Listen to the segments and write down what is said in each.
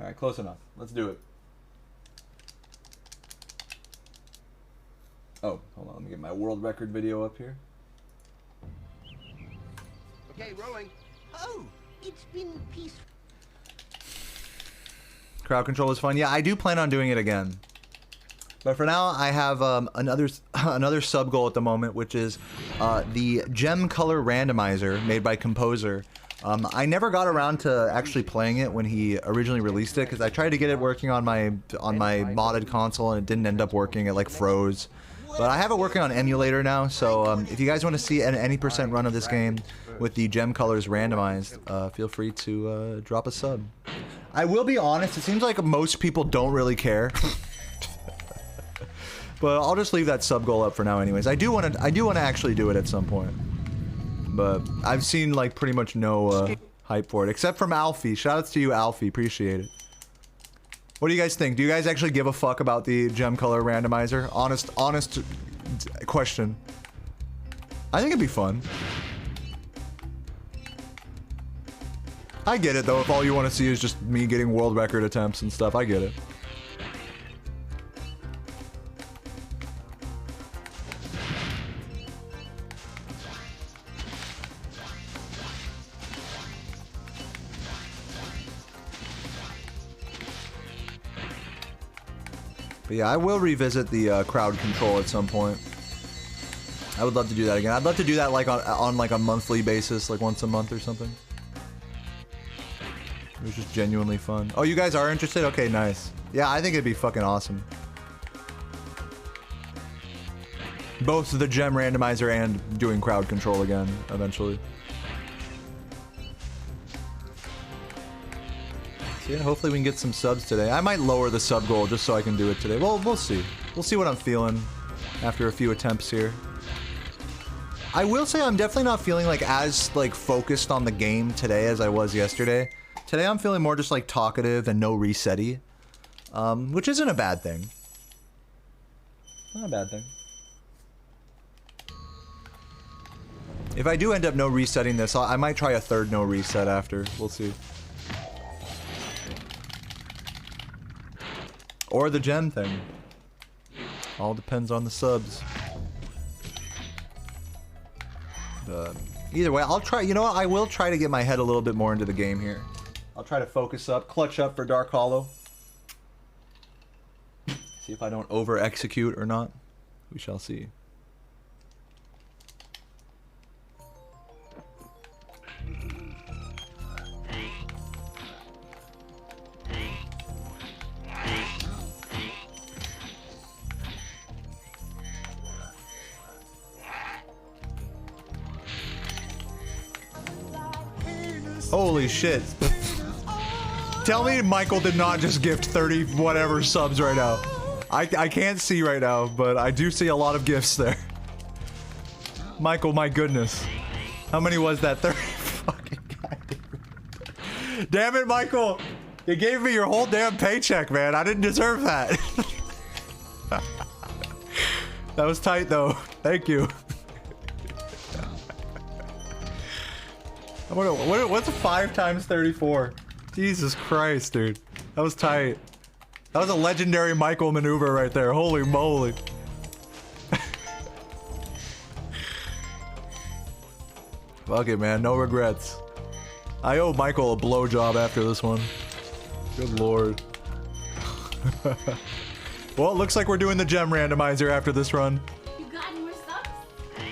Alright, close enough. Let's do it. Oh, hold on. Let me get my world record video up here. Okay, rolling. Oh, it's been peaceful. Crowd control is fun. Yeah, I do plan on doing it again. But for now, I have another sub goal at the moment, which is the gem color randomizer made by Composer. I never got around to actually playing it when he originally released it, because I tried to get it working on my modded console and it didn't end up working. It like froze. But I have it working on emulator now, so if you guys want to see any % run of this game with the gem colors randomized, feel free to drop a sub. I will be honest, it seems like most people don't really care. But I'll just leave that sub goal up for now anyways. I do want to actually do it at some point. But I've seen like pretty much no hype for it, except from Alfie. Shoutouts to you, Alfie. Appreciate it. What do you guys think? Do you guys actually give a fuck about the gem color randomizer? Honest question. I think it'd be fun. I get it though, if all you want to see is just me getting world record attempts and stuff. I get it. But yeah, I will revisit the crowd control at some point. I would love to do that again. I'd love to do that like on like a monthly basis, like once a month or something. It was just genuinely fun. Oh, you guys are interested? Okay, nice. Yeah, I think it'd be fucking awesome. Both the gem randomizer and doing crowd control again, eventually. So yeah, hopefully we can get some subs today. I might lower the sub goal just so I can do it today. Well, we'll see. We'll see what I'm feeling after a few attempts here. I will say I'm definitely not feeling like as like focused on the game today as I was yesterday. Today I'm feeling more just like talkative and no reset-y, which isn't a bad thing. Not a bad thing. If I do end up no resetting this, I might try a third no reset after. We'll see. Or the gem thing. All depends on the subs. Either way, I'll try. You know what? I will try to get my head a little bit more into the game here. I'll try to focus up, clutch up for Dark Hollow. See if I don't over-execute or not. We shall see. Holy shit. Tell me Michael did not just gift 30 whatever subs right now. I can't see right now, but I do see a lot of gifts there. Michael, my goodness. How many was that? 30 fucking goddamn. Damn it, Michael. You gave me your whole damn paycheck, man. I didn't deserve that. That was tight, though. Thank you. What's 5 times 34? Jesus Christ, dude. That was tight. That was a legendary Michael maneuver right there. Holy moly. Fuck it, man. No regrets. I owe Michael a blowjob after this one. Good lord. Well, it looks like we're doing the gem randomizer after this run. You got more subs?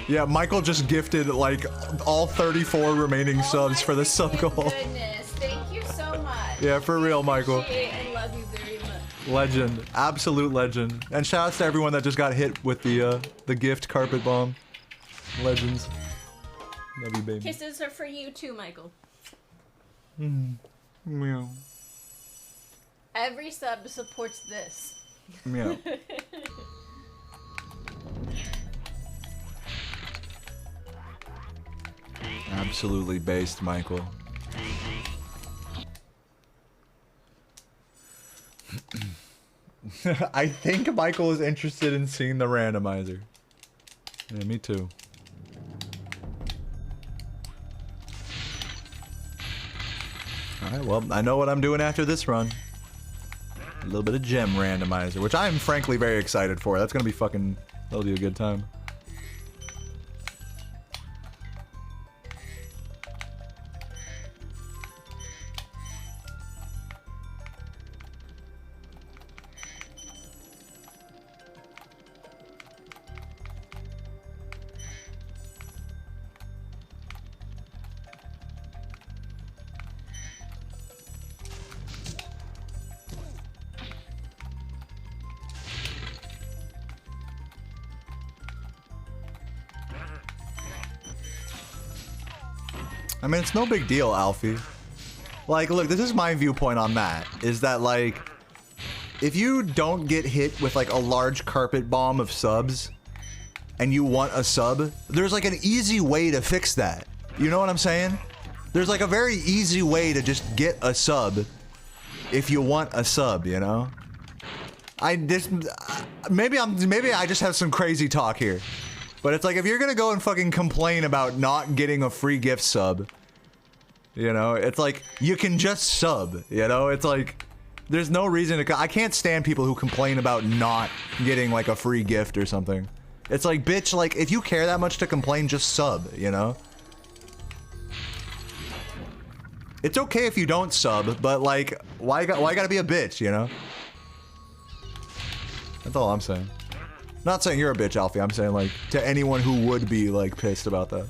Yeah, Michael just gifted like all 34 remaining subs for the sub goal. Goodness, thank you so much. Yeah, for real, Michael. Appreciate and love you very much. Legend, absolute legend. And shout outs to everyone that just got hit with the gift carpet bomb. Legends. Love you, baby. Kisses are for you too, Michael. Meow. Every sub supports this. Meow. Absolutely based, Michael. I think Michael is interested in seeing the randomizer. Yeah, me too. Alright, well, I know what I'm doing after this run. A little bit of gem randomizer, which I am frankly very excited for. That's gonna be fucking... That'll be a good time. I mean, it's no big deal, Alfie. Like, look, this is my viewpoint on that. Is that, like, if you don't get hit with, like, a large carpet bomb of subs, and you want a sub, there's, like, an easy way to fix that. You know what I'm saying? There's, like, a very easy way to just get a sub if you want a sub, you know? Maybe I just have some crazy talk here. But it's like, if you're gonna go and fucking complain about not getting a free gift sub, you know, it's like, you can just sub, you know? It's like, there's no reason to... I can't stand people who complain about not getting, like, a free gift or something. It's like, bitch, like, if you care that much to complain, just sub, you know? It's okay if you don't sub, but, like, why gotta be a bitch, you know? That's all I'm saying. Not saying you're a bitch, Alfie. I'm saying, like, to anyone who would be, like, pissed about that.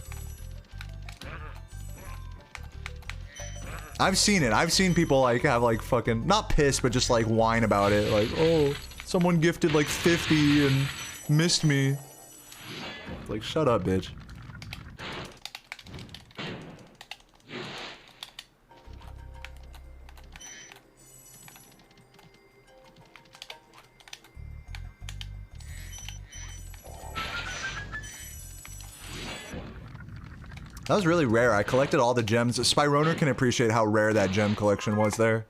I've seen it. I've seen people, like, have, like, fucking... Not pissed, but just, like, whine about it. Like, oh, someone gifted, like, 50 and missed me. Like, shut up, bitch. That was really rare. I collected all the gems. Spyroner can appreciate how rare that gem collection was there.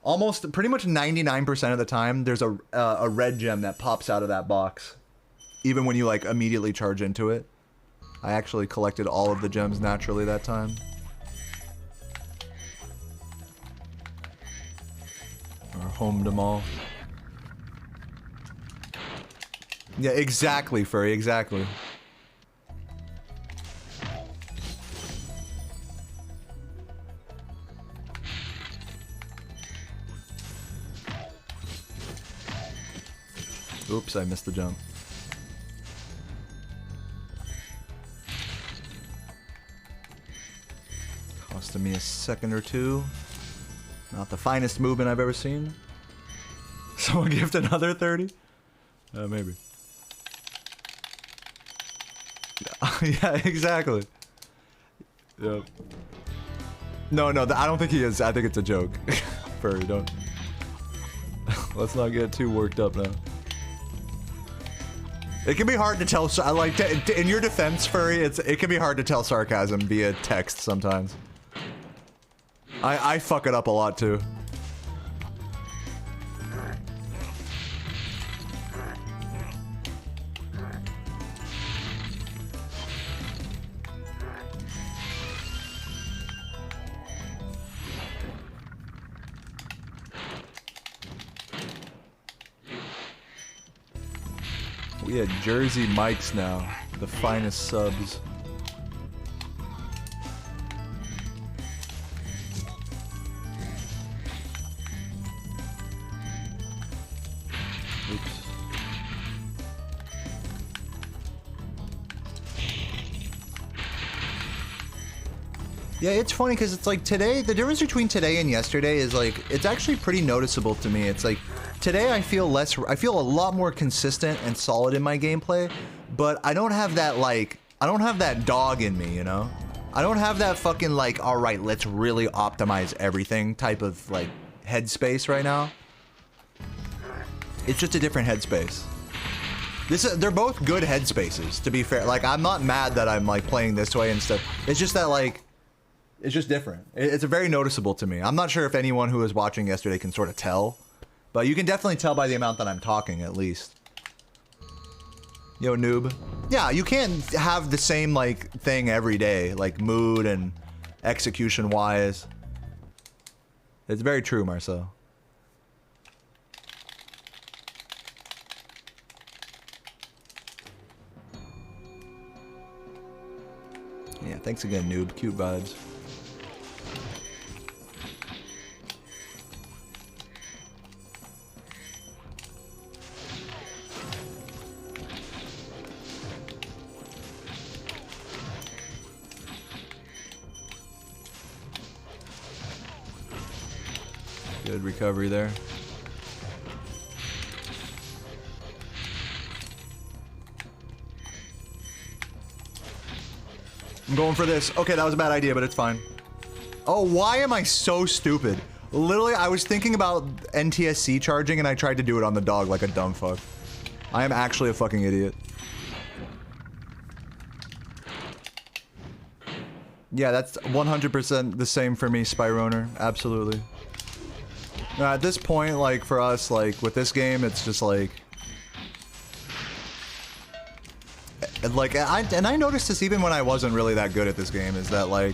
Almost, pretty much 99% of the time, there's a red gem that pops out of that box. Even when you, like, immediately charge into it. I actually collected all of the gems naturally that time. Or homed them all. Yeah, exactly, Furry, exactly. Oops, I missed the jump. Costing me a second or two. Not the finest movement I've ever seen. Someone gift another 30? Maybe. Yeah, exactly. Yep. No, I don't think he is. I think it's a joke. Furry, don't. Let's not get too worked up now. It can be hard to tell. I like in your defense, Furry. It can be hard to tell sarcasm via text sometimes. I fuck it up a lot too. We had Jersey Mikes now, the finest subs. Oops. Yeah, it's funny because it's like today, the difference between today and yesterday is like, it's actually pretty noticeable to me. It's like, today I feel a lot more consistent and solid in my gameplay, but I don't have that like, I don't have that dog in me, you know? I don't have that fucking like, all right, let's really optimize everything type of like headspace right now. It's just a different headspace. They're both good headspaces, to be fair. Like, I'm not mad that I'm like playing this way and stuff. It's just that like, it's just different. It's very noticeable to me. I'm not sure if anyone who was watching yesterday can sort of tell, but you can definitely tell by the amount that I'm talking, at least. Yo, noob. Yeah, you can't have the same, like, thing every day, like, mood and execution-wise. It's very true, Marcel. Thanks again, noob. Cute vibes. Good recovery there. I'm going for this. Okay, that was a bad idea, but it's fine. Oh, why am I so stupid? Literally, I was thinking about NTSC charging and I tried to do it on the dog like a dumb fuck. I am actually a fucking idiot. Yeah, that's 100% the same for me, Spyroner. Absolutely. Now, at this point, like, for us, like, with this game, it's just like... Like, I noticed this even when I wasn't really that good at this game, is that, like,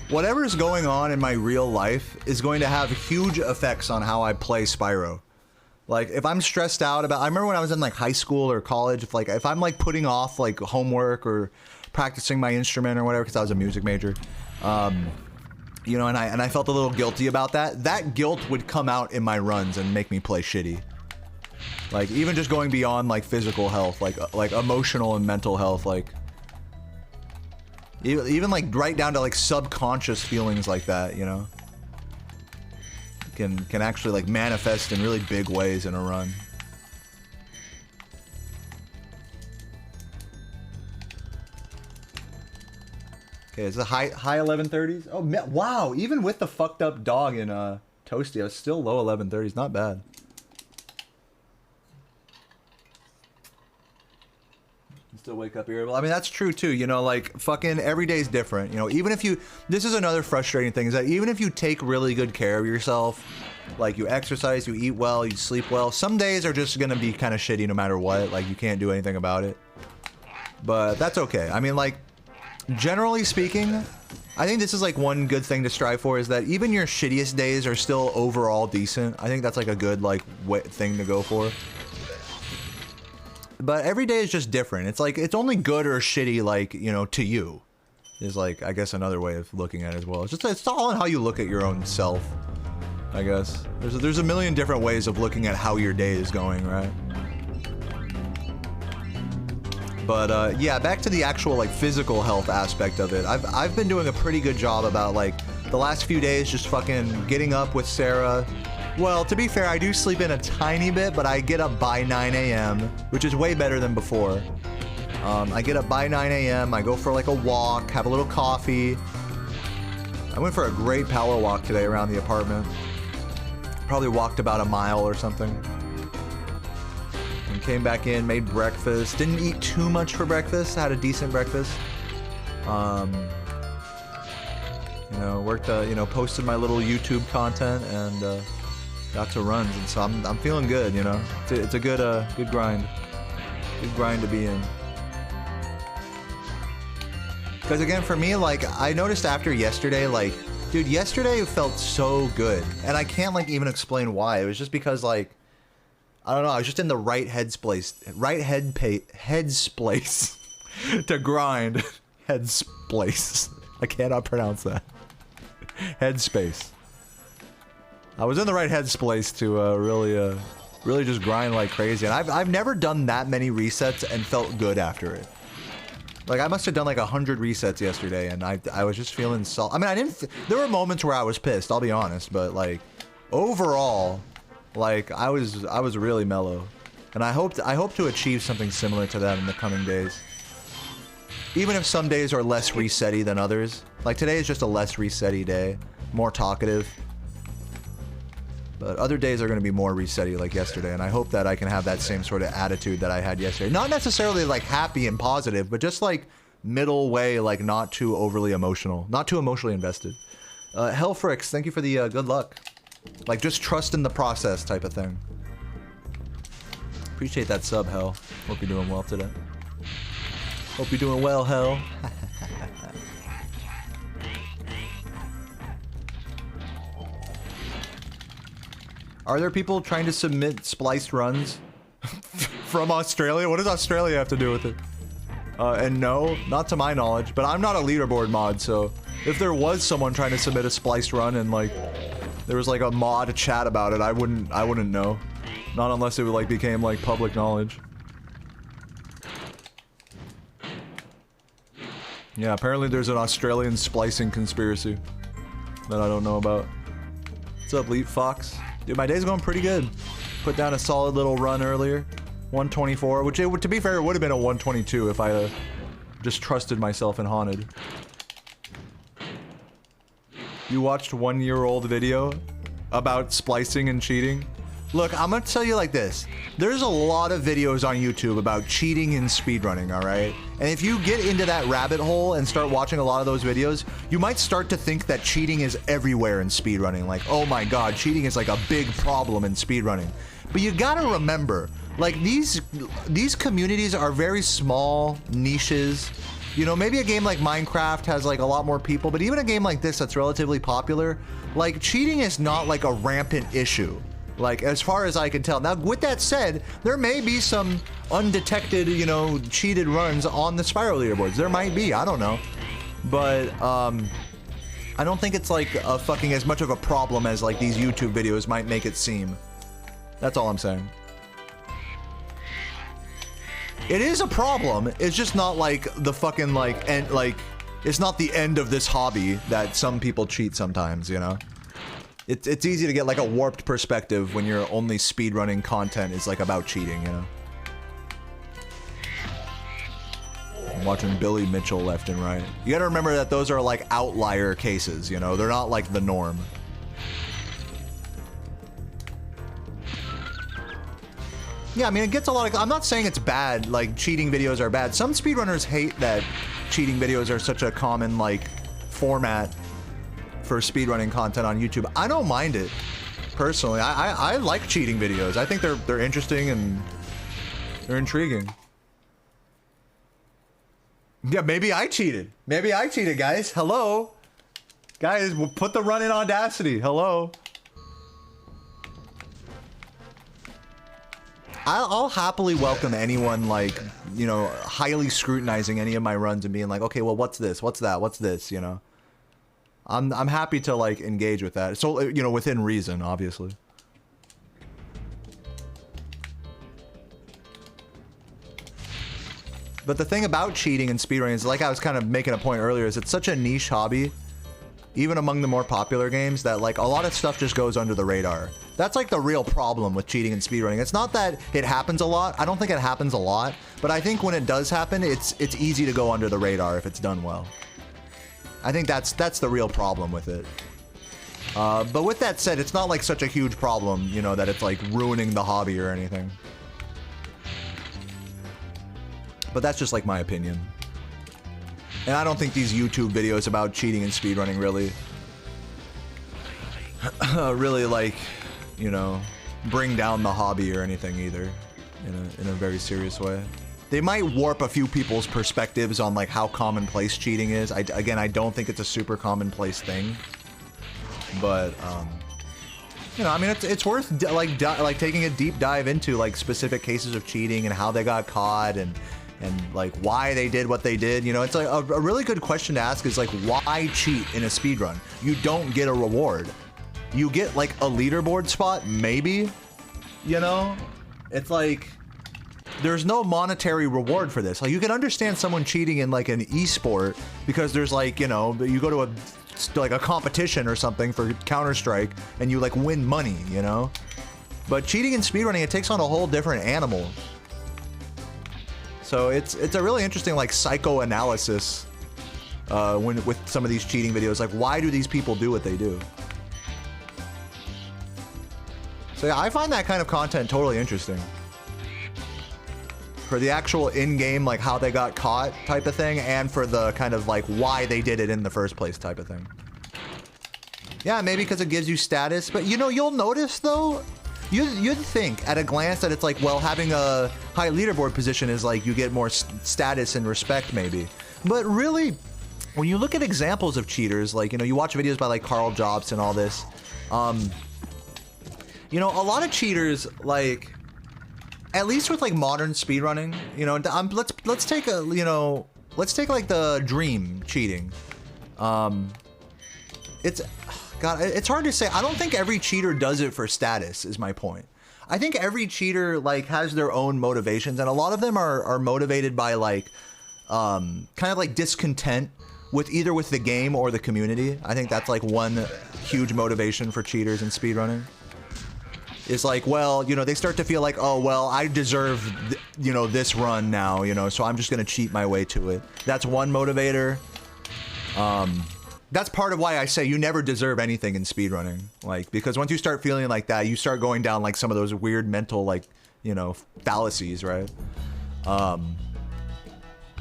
whatever's going on in my real life is going to have huge effects on how I play Spyro. Like, if I'm stressed out about... I remember when I was in, like, high school or college, if I'm, like, putting off, like, homework or practicing my instrument or whatever, because I was a music major, you know, and I felt a little guilty about that. That guilt would come out in my runs and make me play shitty. Like, even just going beyond, like, physical health, like emotional and mental health, like... Even, like, right down to, like, subconscious feelings like that, you know? Can actually, like, manifest in really big ways in a run. Okay, it's a high 1130s. Oh, wow, even with the fucked up dog in, Toasty, I was still low 1130s, not bad. Still wake up irritable. I mean, that's true too, you know, like, fucking every day's different, you know, even if you, this is another frustrating thing, is that even if you take really good care of yourself, like, you exercise, you eat well, you sleep well, some days are just gonna be kind of shitty no matter what, like, you can't do anything about it. But that's okay. I mean, like, generally speaking, I think this is, like, one good thing to strive for, is that even your shittiest days are still overall decent. I think that's, like, a good, like, thing to go for. But every day is just different. It's like, it's only good or shitty, like, you know, to you. Is, like, I guess another way of looking at it as well. It's just, it's all on how you look at your own self, I guess. There's a million different ways of looking at how your day is going, right? But, yeah, back to the actual, like, physical health aspect of it. I've been doing a pretty good job about, like, the last few days just fucking getting up with Sarah. Well, to be fair, I do sleep in a tiny bit, but I get up by 9 a.m., which is way better than before. I get up by 9 a.m., I go for like a walk, have a little coffee. I went for a great power walk today around the apartment. Probably walked about a mile or something. And came back in, made breakfast. Didn't eat too much for breakfast, had a decent breakfast. You know, worked, you know, posted my little YouTube content and, got to runs, and so I'm feeling good, you know. It's a good good grind. Good grind to be in. Because again, for me, like, I noticed after yesterday, like, dude, yesterday felt so good, and I can't, like, even explain why. It was just because, like, I don't know, I was just in the right headspace to grind. Headspace. I cannot pronounce that. Headspace. I was in the right headspace to really just grind like crazy, and I've never done that many resets and felt good after it. Like, I must have done like 100 resets yesterday, and I was just feeling I mean, there were moments where I was pissed, I'll be honest, but like overall, like I was really mellow, and I hope to achieve something similar to that in the coming days. Even if some days are less resetty than others, like today is just a less resetty day, more talkative. But other days are going to be more resetty like yesterday, and I hope that I can have that same sort of attitude that I had yesterday. Not necessarily like happy and positive, but just like middle way, like not too overly emotional, not too emotionally invested. Hellfrix, thank you for the good luck. Like just trust in the process type of thing. Appreciate that sub, Hell. Hope you're doing well today. Hope you're doing well, Hell. Are there people trying to submit spliced runs from Australia? What does Australia have to do with it? And no, not to my knowledge, but I'm not a leaderboard mod, so if there was someone trying to submit a spliced run and like there was like a mod chat about it, I wouldn't know. Not unless it like became like public knowledge. Yeah, apparently there's an Australian splicing conspiracy that I don't know about. What's up, Leap Fox? Dude, my day's going pretty good. Put down a solid little run earlier. 124, which it would, to be fair, it would have been a 122 if I just trusted myself in Haunted. You watched 1-year-old video about splicing and cheating? Look, I'm gonna tell you like this. There's a lot of videos on YouTube about cheating and speedrunning, alright? And if you get into that rabbit hole and start watching a lot of those videos, you might start to think that cheating is everywhere in speedrunning. Like, oh my god, cheating is like a big problem in speedrunning. But you gotta remember, like, these communities are very small niches. You know, maybe a game like Minecraft has like a lot more people, but even a game like this that's relatively popular, like, cheating is not like a rampant issue. Like, as far as I can tell. Now, with that said, there may be some undetected, you know, cheated runs on the Spiral leaderboards. There might be, I don't know. But, I don't think it's like a fucking as much of a problem as like these YouTube videos might make it seem. That's all I'm saying. It is a problem, it's just not like the fucking like, it's not the end of this hobby that some people cheat sometimes, you know? It's easy to get like a warped perspective when your only speedrunning content is like about cheating, you know? I'm watching Billy Mitchell left and right. You gotta remember that those are like outlier cases, you know? They're not like the norm. Yeah, I mean, it gets a lot of... I'm not saying it's bad, like, cheating videos are bad. Some speedrunners hate that cheating videos are such a common, like, format for speedrunning content on YouTube. I don't mind it, personally. I like cheating videos. I think they're interesting and they're intriguing. Yeah, maybe I cheated. Maybe I cheated, guys. Hello? Guys, we'll put the run in Audacity. Hello? I'll happily welcome anyone, like, you know, highly scrutinizing any of my runs and being like, okay, well, what's this? What's that? What's this? You know? I'm happy to, like, engage with that. So, you know, within reason, obviously. But the thing about cheating and speedrunning is, like I was kind of making a point earlier, is it's such a niche hobby, even among the more popular games, that, like, a lot of stuff just goes under the radar. That's like the real problem with cheating and speedrunning. It's not that it happens a lot. I don't think it happens a lot, but I think when it does happen, it's easy to go under the radar if it's done well. I think that's the real problem with it. But with that said, it's not like such a huge problem, you know, that it's like ruining the hobby or anything. But that's just like my opinion. And I don't think these YouTube videos about cheating and speedrunning really, like, you know, bring down the hobby or anything either, in a very serious way. They might warp a few people's perspectives on like how commonplace cheating is. Again, I don't think it's a super commonplace thing, but you know, I mean, it's worth like taking a deep dive into like specific cases of cheating and how they got caught and like why they did what they did. You know, it's like a really good question to ask is like, why cheat in a speedrun? You don't get a reward. You get like a leaderboard spot, maybe, you know? It's like, there's no monetary reward for this. Like, you can understand someone cheating in like an esport because there's like, you know, you go to a competition or something for Counter-Strike and you like win money, you know? But cheating and speedrunning, it takes on a whole different animal. So it's a really interesting like psychoanalysis with some of these cheating videos. Like, why do these people do what they do? So yeah, I find that kind of content totally interesting. For the actual in-game, like how they got caught type of thing, and for the kind of like why they did it in the first place type of thing. Yeah, maybe because it gives you status, but you know, you'll notice though, you'd think at a glance that it's like, well, having a high leaderboard position is like you get more status and respect maybe. But really, when you look at examples of cheaters, like, you know, you watch videos by like Carl Jobs and all this, you know, a lot of cheaters, like, at least with like modern speedrunning, you know, let's take a, you know, let's take like the dream cheating. It's, God, it's hard to say. I don't think every cheater does it for status, is my point. I think every cheater like has their own motivations, and a lot of them are motivated by like kind of like discontent with either with the game or the community. I think that's like one huge motivation for cheaters in speedrunning. Is like, well, you know, they start to feel like, oh, well, I deserve, you know, this run now, you know, so I'm just gonna cheat my way to it. That's one motivator. That's part of why I say you never deserve anything in speedrunning. Like, because once you start feeling like that, you start going down like some of those weird mental, like, you know, fallacies, right?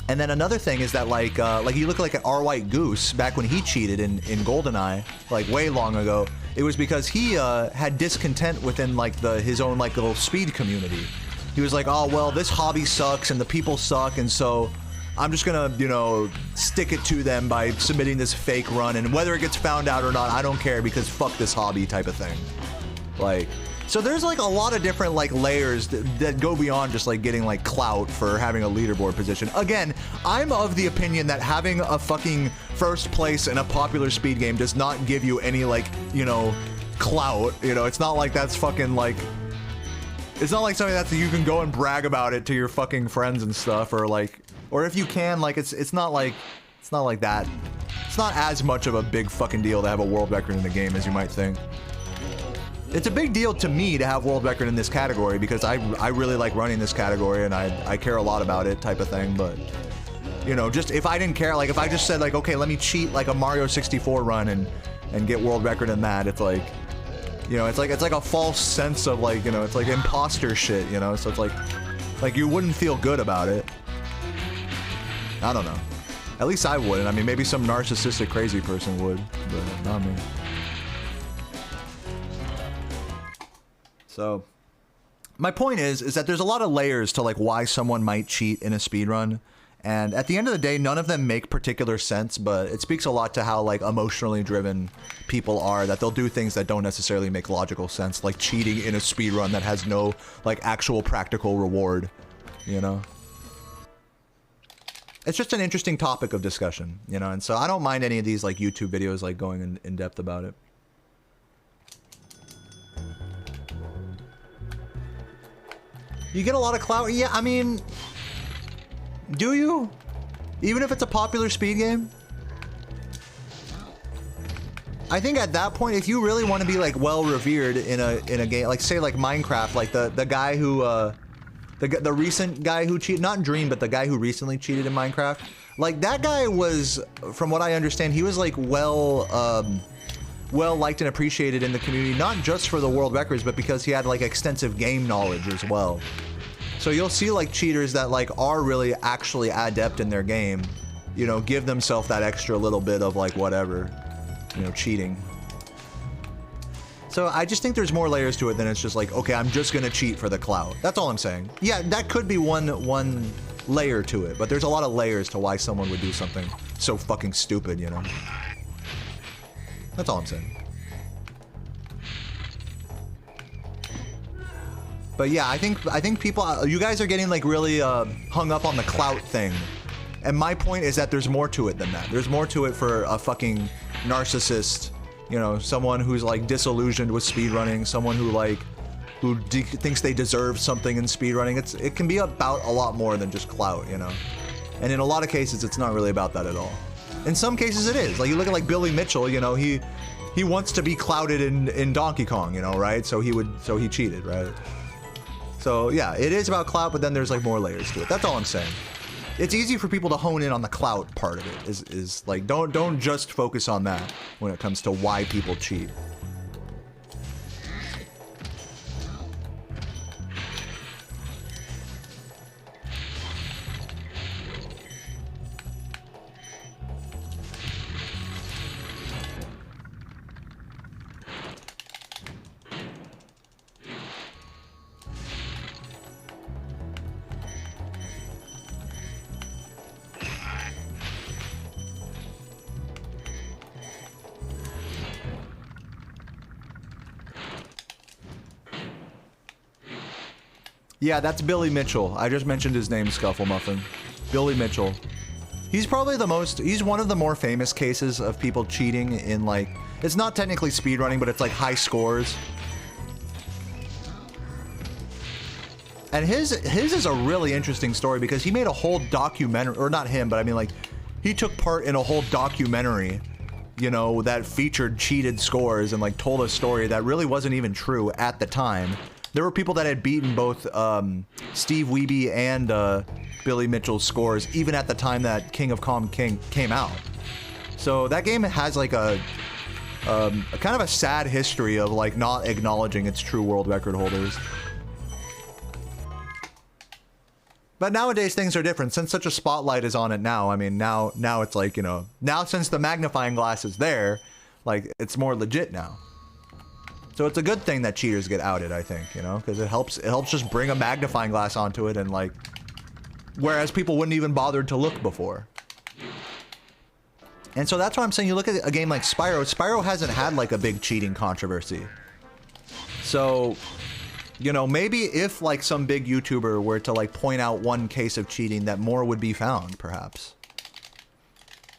And then another thing is that like you look like an R White Goose back when he cheated in GoldenEye, like way long ago. It was because he had discontent within like his own like little speed community. He was like, oh well, this hobby sucks and the people suck, and so I'm just gonna, you know, stick it to them by submitting this fake run, and whether it gets found out or not, I don't care because fuck this hobby type of thing. Like, so there's like a lot of different like layers that go beyond just like getting like clout for having a leaderboard position. Again, I'm of the opinion that having a fucking first place in a popular speed game does not give you any like, you know, clout. You know, it's not like that's fucking like, it's not like something that you can go and brag about it to your fucking friends and stuff, or like, or if you can, like, it's not like that. It's not as much of a big fucking deal to have a world record in the game as you might think. It's a big deal to me to have world record in this category because I really like running this category and I care a lot about it type of thing, but you know, just if I didn't care, like if I just said like, okay, let me cheat like a Mario 64 run and get world record in that, it's like, you know, it's like a false sense of like, you know, it's like imposter shit, you know, so it's like you wouldn't feel good about it. I don't know. At least I wouldn't. I mean, maybe some narcissistic crazy person would, but not me. So, my point is that there's a lot of layers to like why someone might cheat in a speedrun, and at the end of the day, none of them make particular sense, but it speaks a lot to how like emotionally driven people are, that they'll do things that don't necessarily make logical sense, like cheating in a speedrun that has no like actual practical reward, you know? It's just an interesting topic of discussion, you know, and so I don't mind any of these like YouTube videos like going in depth about it. You get a lot of clout. Yeah, I mean, do you? Even if it's a popular speed game? I think at that point, if you really want to be like well revered in a game, like say like Minecraft, like the guy who the recent guy who cheated, not Dream, but the guy who recently cheated in Minecraft, like that guy was, from what I understand, he was like well liked and appreciated in the community, not just for the world records, but because he had like extensive game knowledge as well. So you'll see like cheaters that like are really actually adept in their game, you know, give themselves that extra little bit of like whatever, you know, cheating. So I just think there's more layers to it than it's just like, okay, I'm just gonna cheat for the clout. That's all I'm saying. Yeah, that could be one layer to it, but there's a lot of layers to why someone would do something so fucking stupid, you know? That's all I'm saying. But yeah, I think people, you guys are getting like really hung up on the clout thing. And my point is that there's more to it than that. There's more to it for a fucking narcissist, you know, someone who's like disillusioned with speedrunning, someone who thinks they deserve something in speedrunning. It can be about a lot more than just clout, you know. And in a lot of cases, it's not really about that at all. In some cases, it is. Like you look at like Billy Mitchell, you know, he wants to be clouted in Donkey Kong, you know, right? So he cheated, right? So yeah, it is about clout, but then there's like more layers to it. That's all I'm saying. It's easy for people to hone in on the clout part of it. Is like don't just focus on that when it comes to why people cheat. Yeah, that's Billy Mitchell. I just mentioned his name, Scuffle Muffin. Billy Mitchell. He's probably he's one of the more famous cases of people cheating in, like, it's not technically speedrunning, but it's like high scores. And his is a really interesting story because he made a whole documentary, or not him, but I mean, like, he took part in a whole documentary, you know, that featured cheated scores and, like, told a story that really wasn't even true at the time. There were people that had beaten both Steve Wiebe and Billy Mitchell's scores even at the time that King of Calm King came out. So that game has, like, a kind of a sad history of, like, not acknowledging its true world record holders. But nowadays things are different. Since such a spotlight is on it now, I mean, now it's like, you know, now since the magnifying glass is there, like, it's more legit now. So it's a good thing that cheaters get outed, I think, you know, because it helps just bring a magnifying glass onto it, and, like, whereas people wouldn't even bother to look before. And so that's why I'm saying, you look at a game like Spyro. Spyro hasn't had, like, a big cheating controversy. So, you know, maybe if, like, some big YouTuber were to, like, point out one case of cheating, that more would be found, perhaps.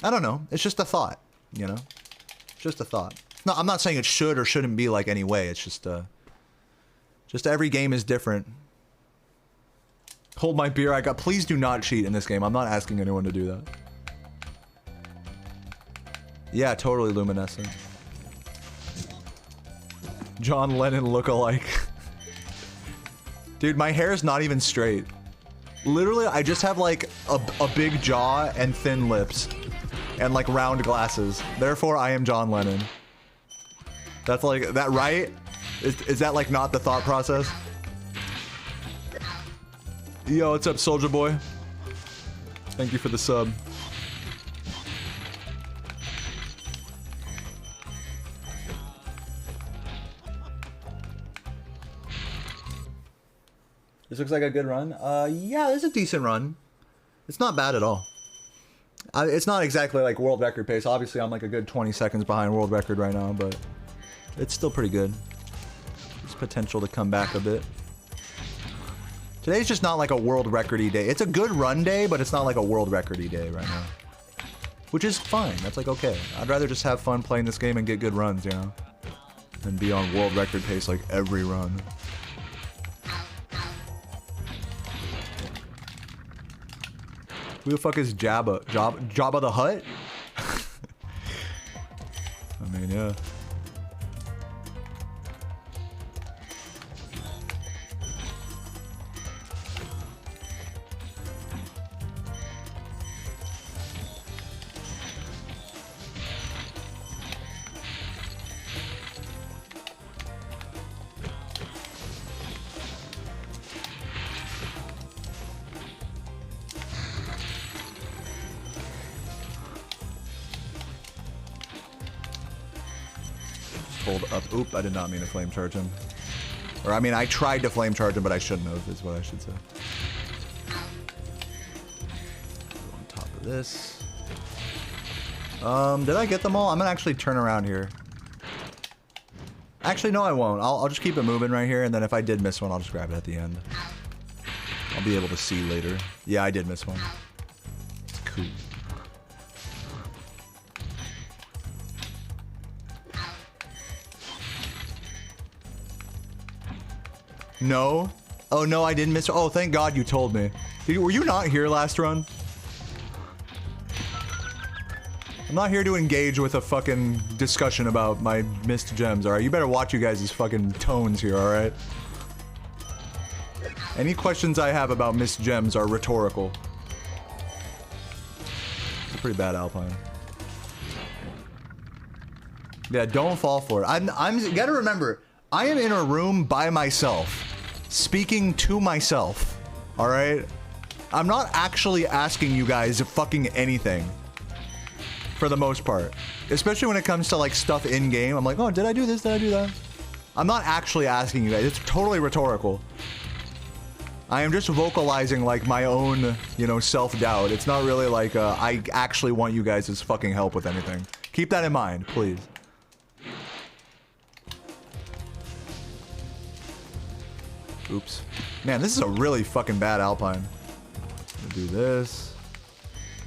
I don't know. It's just a thought, you know? Just a thought. No, I'm not saying it should or shouldn't be like any way. It's just every game is different. Hold my beer. Please do not cheat in this game. I'm not asking anyone to do that. Yeah, totally luminescent. John Lennon look-alike. Dude, my hair is not even straight. Literally, I just have, like, a big jaw and thin lips. And, like, round glasses. Therefore, I am John Lennon. That's, like, that right? Is that, like, not the thought process? Yo, what's up, Soldier Boy? Thank you for the sub. This looks like a good run. Yeah, it's a decent run. It's not bad at all. It's not exactly like world record pace. Obviously, I'm like a good 20 seconds behind world record right now, but it's still pretty good. There's potential to come back a bit. Today's just not like a world record-y day. It's a good run day, but it's not like a world record-y day right now. Which is fine. That's like okay. I'd rather just have fun playing this game and get good runs, you know? Than be on world record pace like every run. Who the fuck is Jabba? Jabba the Hutt? I mean, yeah. Hold up. Oop, I did not mean to flame charge him. Or, I mean, I tried to flame charge him, but I shouldn't have, is what I should say. Go on top of this. Did I get them all? I'm gonna actually turn around here. Actually, no, I won't. I'll just keep it moving right here, and then if I did miss one, I'll just grab it at the end. I'll be able to see later. Yeah, I did miss one. It's cool. No? Oh, no, I didn't miss. Oh, thank God you told me. Were you not here last run? I'm not here to engage with a fucking discussion about my missed gems, alright? You better watch you guys' fucking tones here, alright? Any questions I have about missed gems are rhetorical. It's a pretty bad Alpine. Yeah, don't fall for it. You gotta remember, I am in a room by myself. Speaking to myself, all right? I'm not actually asking you guys fucking anything, for the most part. Especially when it comes to, like, stuff in-game. I'm like, oh, did I do this? Did I do that? I'm not actually asking you guys. It's totally rhetorical. I am just vocalizing, like, my own, you know, self-doubt. It's not really like, I actually want you guys' fucking help with anything. Keep that in mind, please. Oops. Man, this is a really fucking bad Alpine. Do this.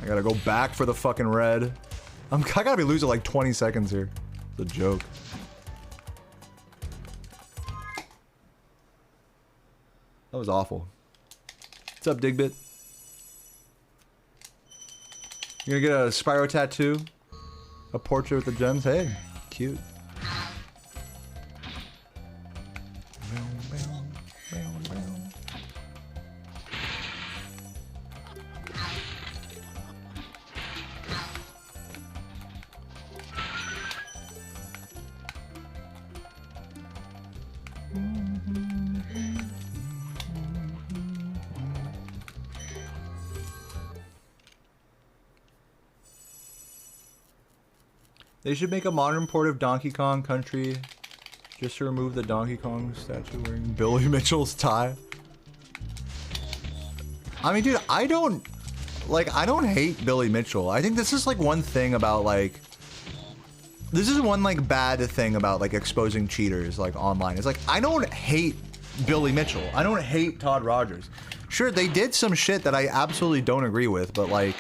I gotta go back for the fucking red. I gotta be losing like 20 seconds here. It's a joke. That was awful. What's up, Digbit? You're gonna get a Spyro tattoo? A portrait with the gems? Hey, cute. They should make a modern port of Donkey Kong Country just to remove the Donkey Kong statue wearing Billy Mitchell's tie. I mean, dude, I don't hate Billy Mitchell. I think this is like one thing about like, this is one like bad thing about like exposing cheaters like online. It's like, I don't hate Billy Mitchell. I don't hate Todd Rogers. Sure, they did some shit that I absolutely don't agree with, but like,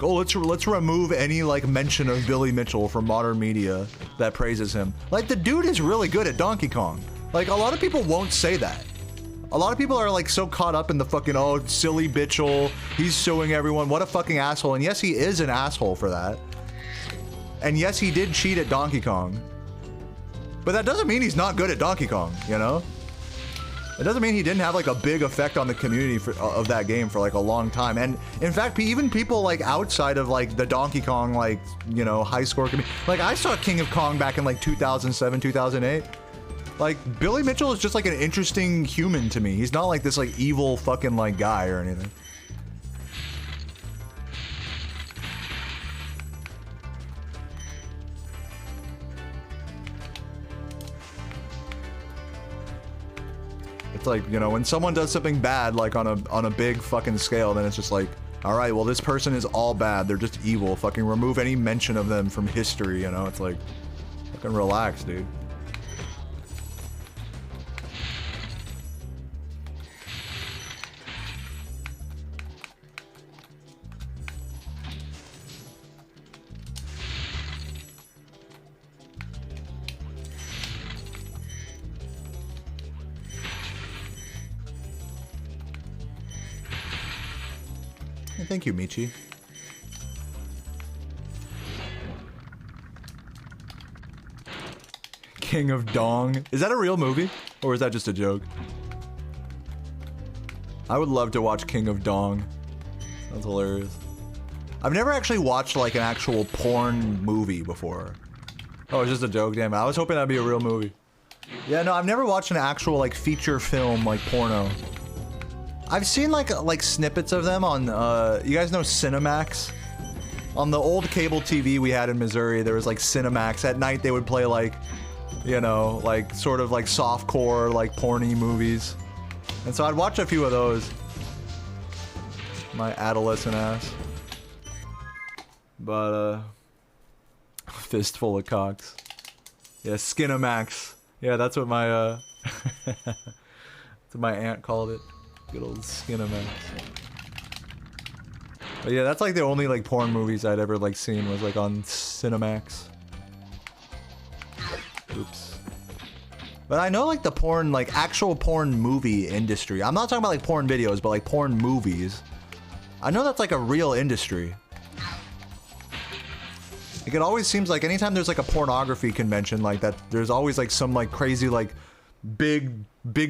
oh, let's remove any like mention of Billy Mitchell from modern media that praises him. Like, the dude is really good at Donkey Kong. Like, a lot of people won't say that. A lot of people are like so caught up in the fucking, oh, silly Bitchel, he's suing everyone, what a fucking asshole. And yes, he is an asshole for that. And yes, he did cheat at Donkey Kong. But that doesn't mean he's not good at Donkey Kong, you know? It doesn't mean he didn't have like a big effect on the community of that game for like a long time. And in fact, even people like outside of like the Donkey Kong, like, you know, high score community. Like, I saw King of Kong back in like 2007, 2008. Like, Billy Mitchell is just like an interesting human to me. He's not like this like evil fucking like guy or anything. It's like, you know, when someone does something bad, like on a big fucking scale, then it's just like, all right, well, this person is all bad. They're just evil. Fucking remove any mention of them from history, you know? It's like, fucking relax, dude. Thank you, Michi. King of Dong. Is that a real movie? Or is that just a joke? I would love to watch King of Dong. Sounds hilarious. I've never actually watched like an actual porn movie before. Oh, it's just a joke, damn it. I was hoping that'd be a real movie. Yeah, no, I've never watched an actual like feature film like porno. I've seen like snippets of them on, you guys know Cinemax? On the old cable TV we had in Missouri, there was like Cinemax. At night they would play like, you know, like sort of like softcore, like porny movies. And so I'd watch a few of those. My adolescent ass. But, fistful of cocks. Yeah, Skinamax. Yeah, that's what my, that's what my aunt called it. Good old Skinamax. But yeah, that's like the only like porn movies I'd ever like seen was like on Cinemax. Oops. But I know like the porn, like actual porn movie industry. I'm not talking about like porn videos, but like porn movies. I know that's like a real industry. Like, it always seems like anytime there's like a pornography convention like that, there's always like some like crazy like big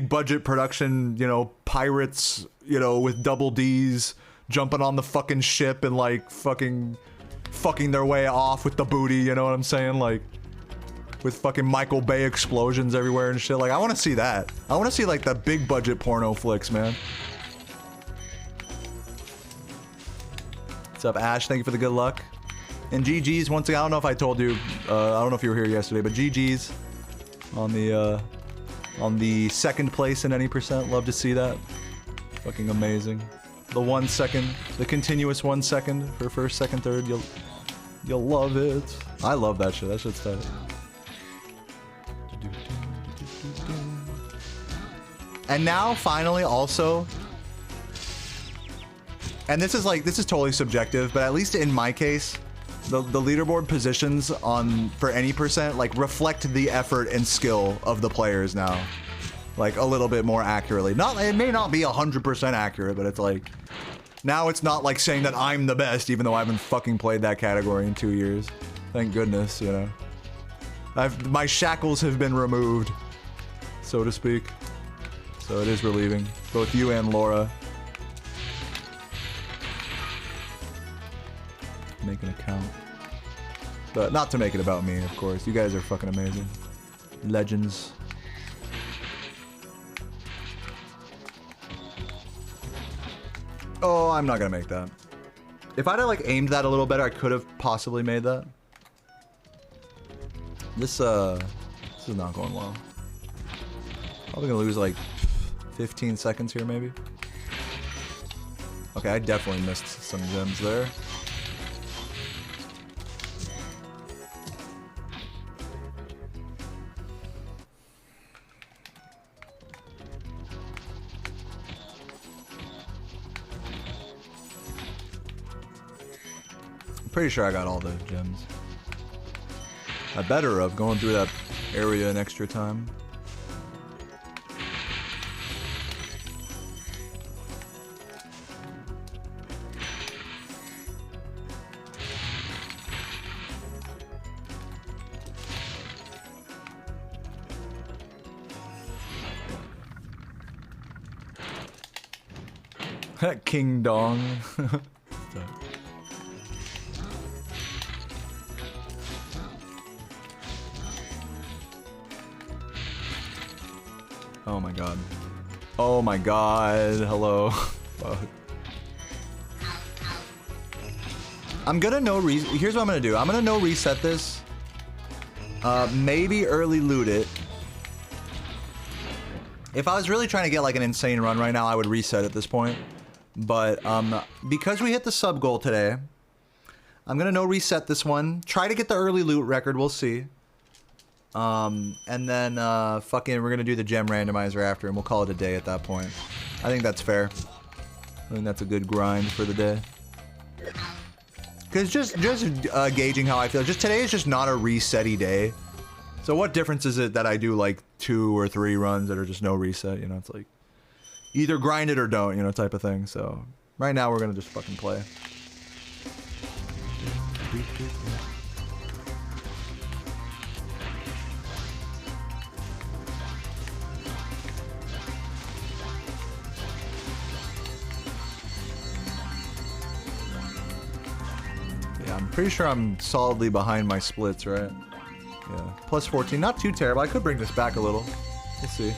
budget production, you know, pirates, you know, with double D's jumping on the fucking ship and like fucking their way off with the booty, you know what I'm saying? Like, with fucking Michael Bay explosions everywhere and shit. Like, I want to see that. I want to see like the big budget porno flicks, man. What's up, Ash? Thank you for the good luck. And GG's once again. I don't know if I told you, I don't know if you were here yesterday, but GG's on the second place in any percent. Love to see that. Fucking amazing. The 1 second, the continuous 1 second for first, second, third. You'll love it. I love that shit. That shit's tight. And now, finally, also, and this is totally subjective, but at least in my case, the leaderboard positions for any percent like reflect the effort and skill of the players now, like a little bit more accurately. It may not be 100% accurate, but it's like now it's not like saying that I'm the best, even though I haven't fucking played that category in 2 years. Thank goodness, you know. My shackles have been removed, so to speak. So it is relieving, both you and Laura. Make an account. But not to make it about me, of course. You guys are fucking amazing. Legends. Oh, I'm not gonna make that. If I'd have like aimed that a little better, I could have possibly made that. This is not going well. Probably gonna lose like 15 seconds here, maybe. Okay, I definitely missed some gems there. I'm pretty sure I got all the gems. I better have going through that area in extra time. King Dong. Oh my god. Oh my god. Hello. Fuck. I'm gonna here's what I'm gonna do. I'm gonna no reset this. Maybe early loot it. If I was really trying to get like an insane run right now, I would reset at this point. But because we hit the sub goal today, I'm gonna no reset this one. Try to get the early loot record. We'll see. And then fucking we're gonna do the gem randomizer after, and we'll call it a day at that point. I think that's fair. I think that's a good grind for the day. Cause just gauging how I feel. Just today is just not a reset-y day. So what difference is it that I do like 2 or 3 runs that are just no reset? You know, it's like either grind it or don't, you know, type of thing. So right now we're gonna just fucking play. Yeah, I'm pretty sure I'm solidly behind my splits, right? Yeah, plus 14, not too terrible. I could bring this back a little. We'll see.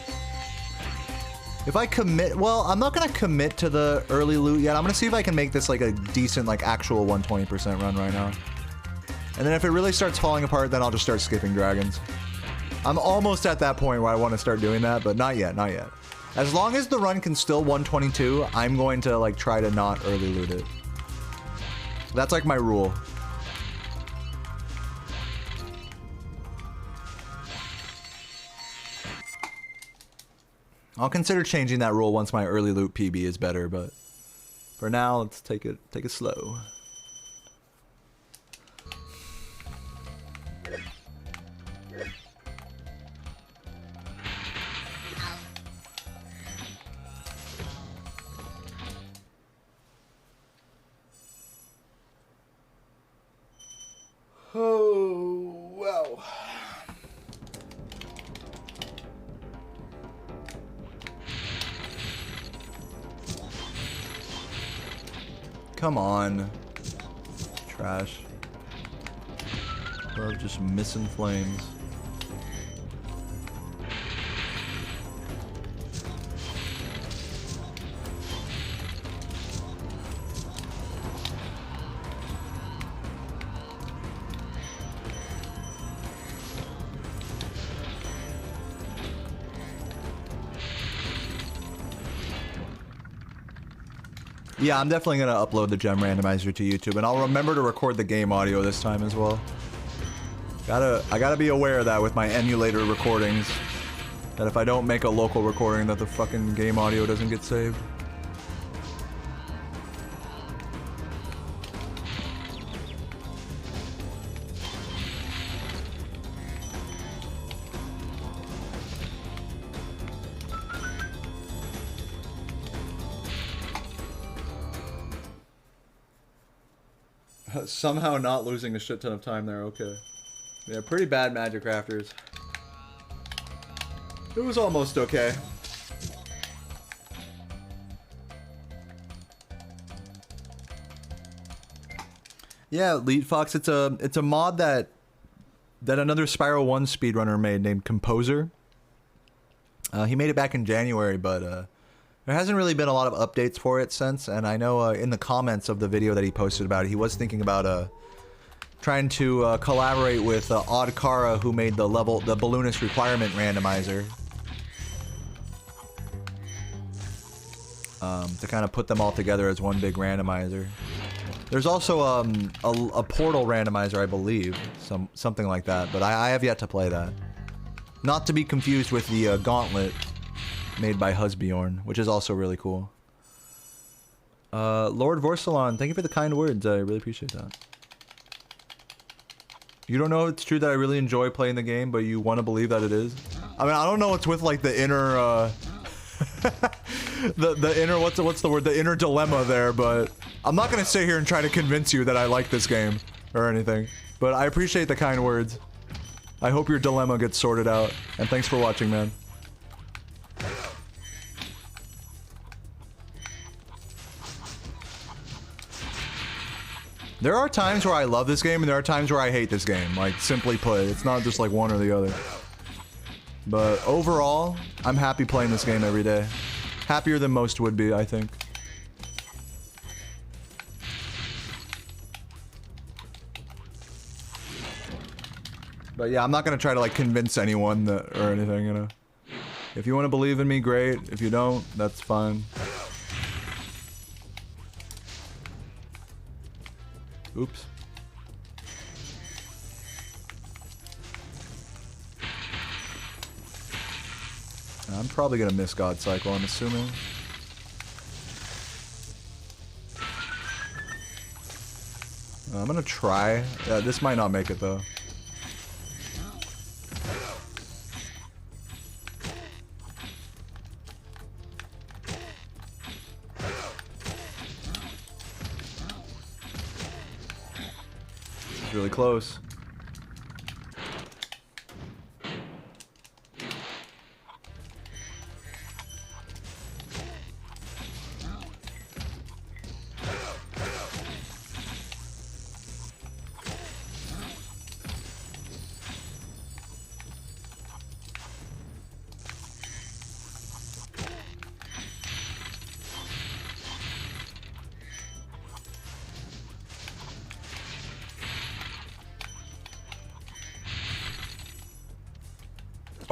If I commit, well, I'm not gonna commit to the early loot yet. I'm gonna see if I can make this like a decent, like actual 120% run right now. And then if it really starts falling apart, then I'll just start skipping dragons. I'm almost at that point where I want to start doing that, but not yet, not yet. As long as the run can still 122, I'm going to like try to not early loot it. That's like my rule. I'll consider changing that rule once my early loot PB is better, but for now, let's take it slow. Oh, wow. Come on. Trash. Love just missing flames. Yeah, I'm definitely gonna upload the gem randomizer to YouTube, and I'll remember to record the game audio this time as well. I gotta be aware of that with my emulator recordings. That if I don't make a local recording, that the fucking game audio doesn't get saved. Somehow not losing a shit ton of time there, okay. Yeah, pretty bad Magic Crafters. It was almost okay. Yeah, Elite Fox, it's a mod that another Spyro 1 speedrunner made named Composer. He made it back in January, but there hasn't really been a lot of updates for it since, and I know in the comments of the video that he posted about it, he was thinking about trying to collaborate with Oddkara, who made the balloonist requirement randomizer. To kind of put them all together as one big randomizer. There's also a portal randomizer, I believe, something like that, but I have yet to play that. Not to be confused with the Gauntlet made by Husbjorn, which is also really cool. Lord Vorsalon, thank you for the kind words. I really appreciate that. You don't know if it's true that I really enjoy playing the game, but you want to believe that it is? I mean, I don't know what's with like the inner the inner what's the word, the inner dilemma there, but I'm not gonna sit here and try to convince you that I like this game or anything, but I appreciate the kind words. I hope your dilemma gets sorted out, and thanks for watching, man. There are times where I love this game, and there are times where I hate this game. Like, simply put, it's not just like one or the other. But overall, I'm happy playing this game every day. Happier than most would be, I think. But yeah, I'm not gonna try to like convince anyone that, or anything, you know. If you want to believe in me, great. If you don't, that's fine. Oops. I'm probably gonna miss God Cycle, I'm assuming. I'm gonna try. This might not make it though. It's really close.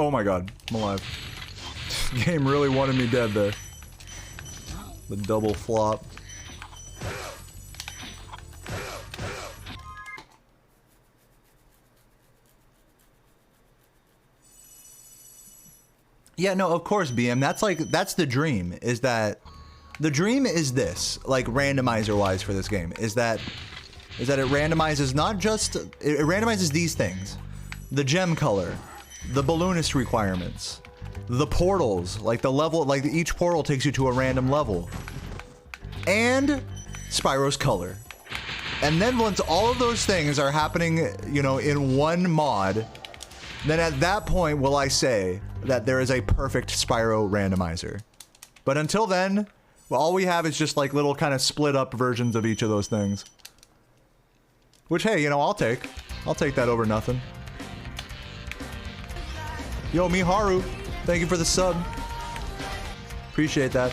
Oh my god, I'm alive. This game really wanted me dead there. The double flop. Yeah, no, of course, BM. That's the dream, is that... The dream is this, like, randomizer-wise for this game, is that it randomizes not just... It randomizes these things. The gem color. The balloonist requirements, the portals, like the level, like each portal takes you to a random level, and Spyro's color. And then once all of those things are happening, you know, in one mod, then at that point will I say that there is a perfect Spyro randomizer. But until then, well, all we have is just like little kind of split up versions of each of those things. Which, hey, you know, I'll take that over nothing. Yo, Miharu, thank you for the sub. Appreciate that.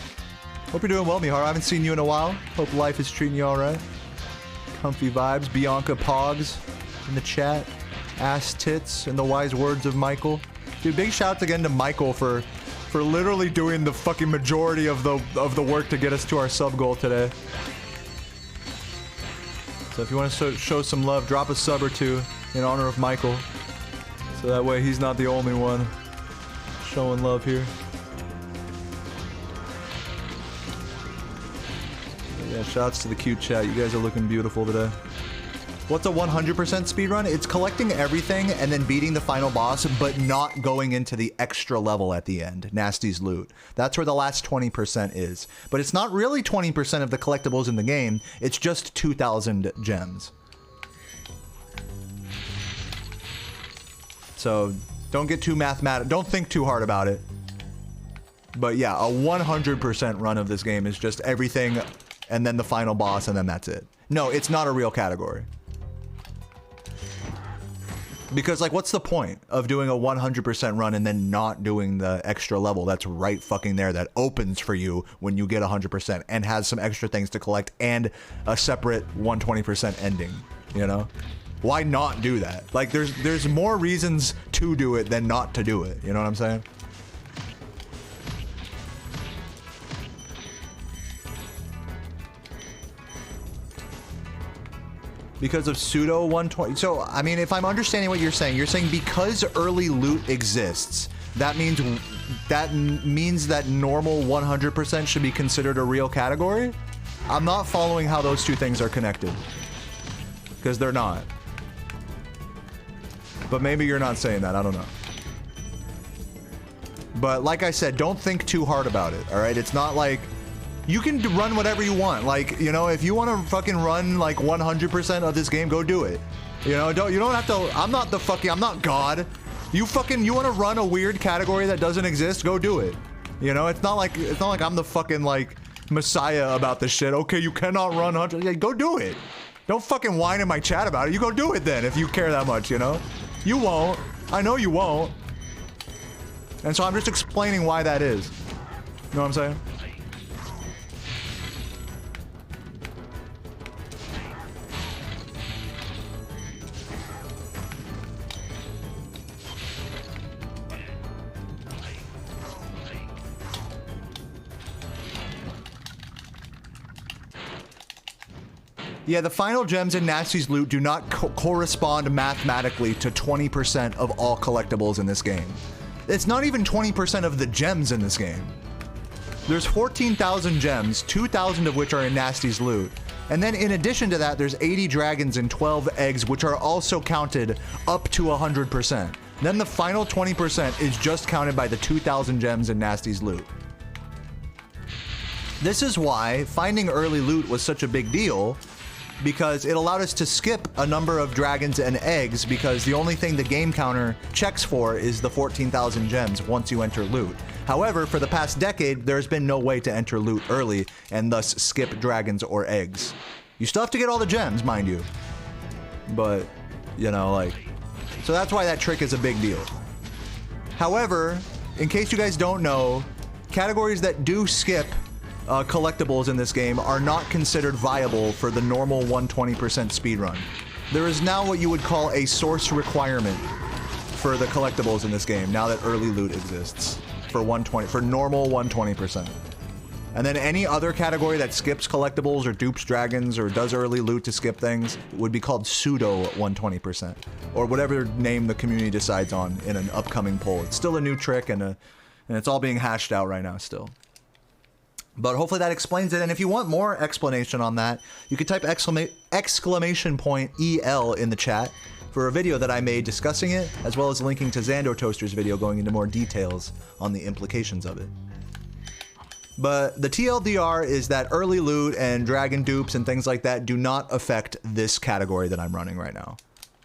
Hope you're doing well, Miharu. I haven't seen you in a while. Hope life is treating you alright. Comfy vibes. Bianca Pogs in the chat. Ass tits in the wise words of Michael. Dude, big shouts again to Michael for literally doing the fucking majority of the work to get us to our sub goal today. So if you want to show some love, drop a sub or two in honor of Michael. So that way he's not the only one Showing love here. Yeah, shouts to the cute chat. You guys are looking beautiful today. What's a 100% speedrun? It's collecting everything and then beating the final boss, but not going into the extra level at the end, Nasty's loot. That's where the last 20% is. But it's not really 20% of the collectibles in the game, it's just 2,000 gems. So don't get too mathematical, don't think too hard about it. But yeah, a 100% run of this game is just everything and then the final boss and then that's it. No, it's not a real category. Because, like, what's the point of doing a 100% run and then not doing the extra level that's right fucking there that opens for you when you get 100% and has some extra things to collect and a separate 120% ending, you know? Why not do that? Like, there's more reasons to do it than not to do it, you know what I'm saying? Because of Pseudo 120. So, I mean, if I'm understanding what you're saying because early loot exists, that means that normal 100% should be considered a real category? I'm not following how those two things are connected. Because they're not. But maybe you're not saying that, I don't know. But like I said, don't think too hard about it, alright? It's not like... You can run whatever you want. Like, you know, if you want to fucking run like 100% of this game, go do it. You know, you don't have to. I'm not God. You want to run a weird category that doesn't exist, go do it. You know, it's not like I'm the fucking like messiah about this shit. Okay, you cannot run 100. Yeah, go do it. Don't fucking whine in my chat about it. You go do it then if you care that much, you know? You won't. I know you won't. And so I'm just explaining why that is. You know what I'm saying? Yeah, the final gems in Nasty's loot do not correspond mathematically to 20% of all collectibles in this game. It's not even 20% of the gems in this game. There's 14,000 gems, 2,000 of which are in Nasty's loot. And then in addition to that, there's 80 dragons and 12 eggs, which are also counted up to 100%. Then the final 20% is just counted by the 2,000 gems in Nasty's loot. This is why finding early loot was such a big deal, because it allowed us to skip a number of dragons and eggs because the only thing the game counter checks for is the 14,000 gems once you enter loot. However, for the past decade, there's been no way to enter loot early and thus skip dragons or eggs. You still have to get all the gems, mind you. But, you know, like... So that's why that trick is a big deal. However, in case you guys don't know, categories that do skip collectibles in this game are not considered viable for the normal 120% speedrun. There is now what you would call a source requirement for the collectibles in this game, now that early loot exists, for normal 120%. And then any other category that skips collectibles or dupes dragons or does early loot to skip things would be called Pseudo 120%, or whatever name the community decides on in an upcoming poll. It's still a new trick and it's all being hashed out right now still. But hopefully that explains it, and if you want more explanation on that, you could type exclamation point EL in the chat for a video that I made discussing it, as well as linking to Xando Toaster's video going into more details on the implications of it. But the TLDR is that early loot and dragon dupes and things like that do not affect this category that I'm running right now.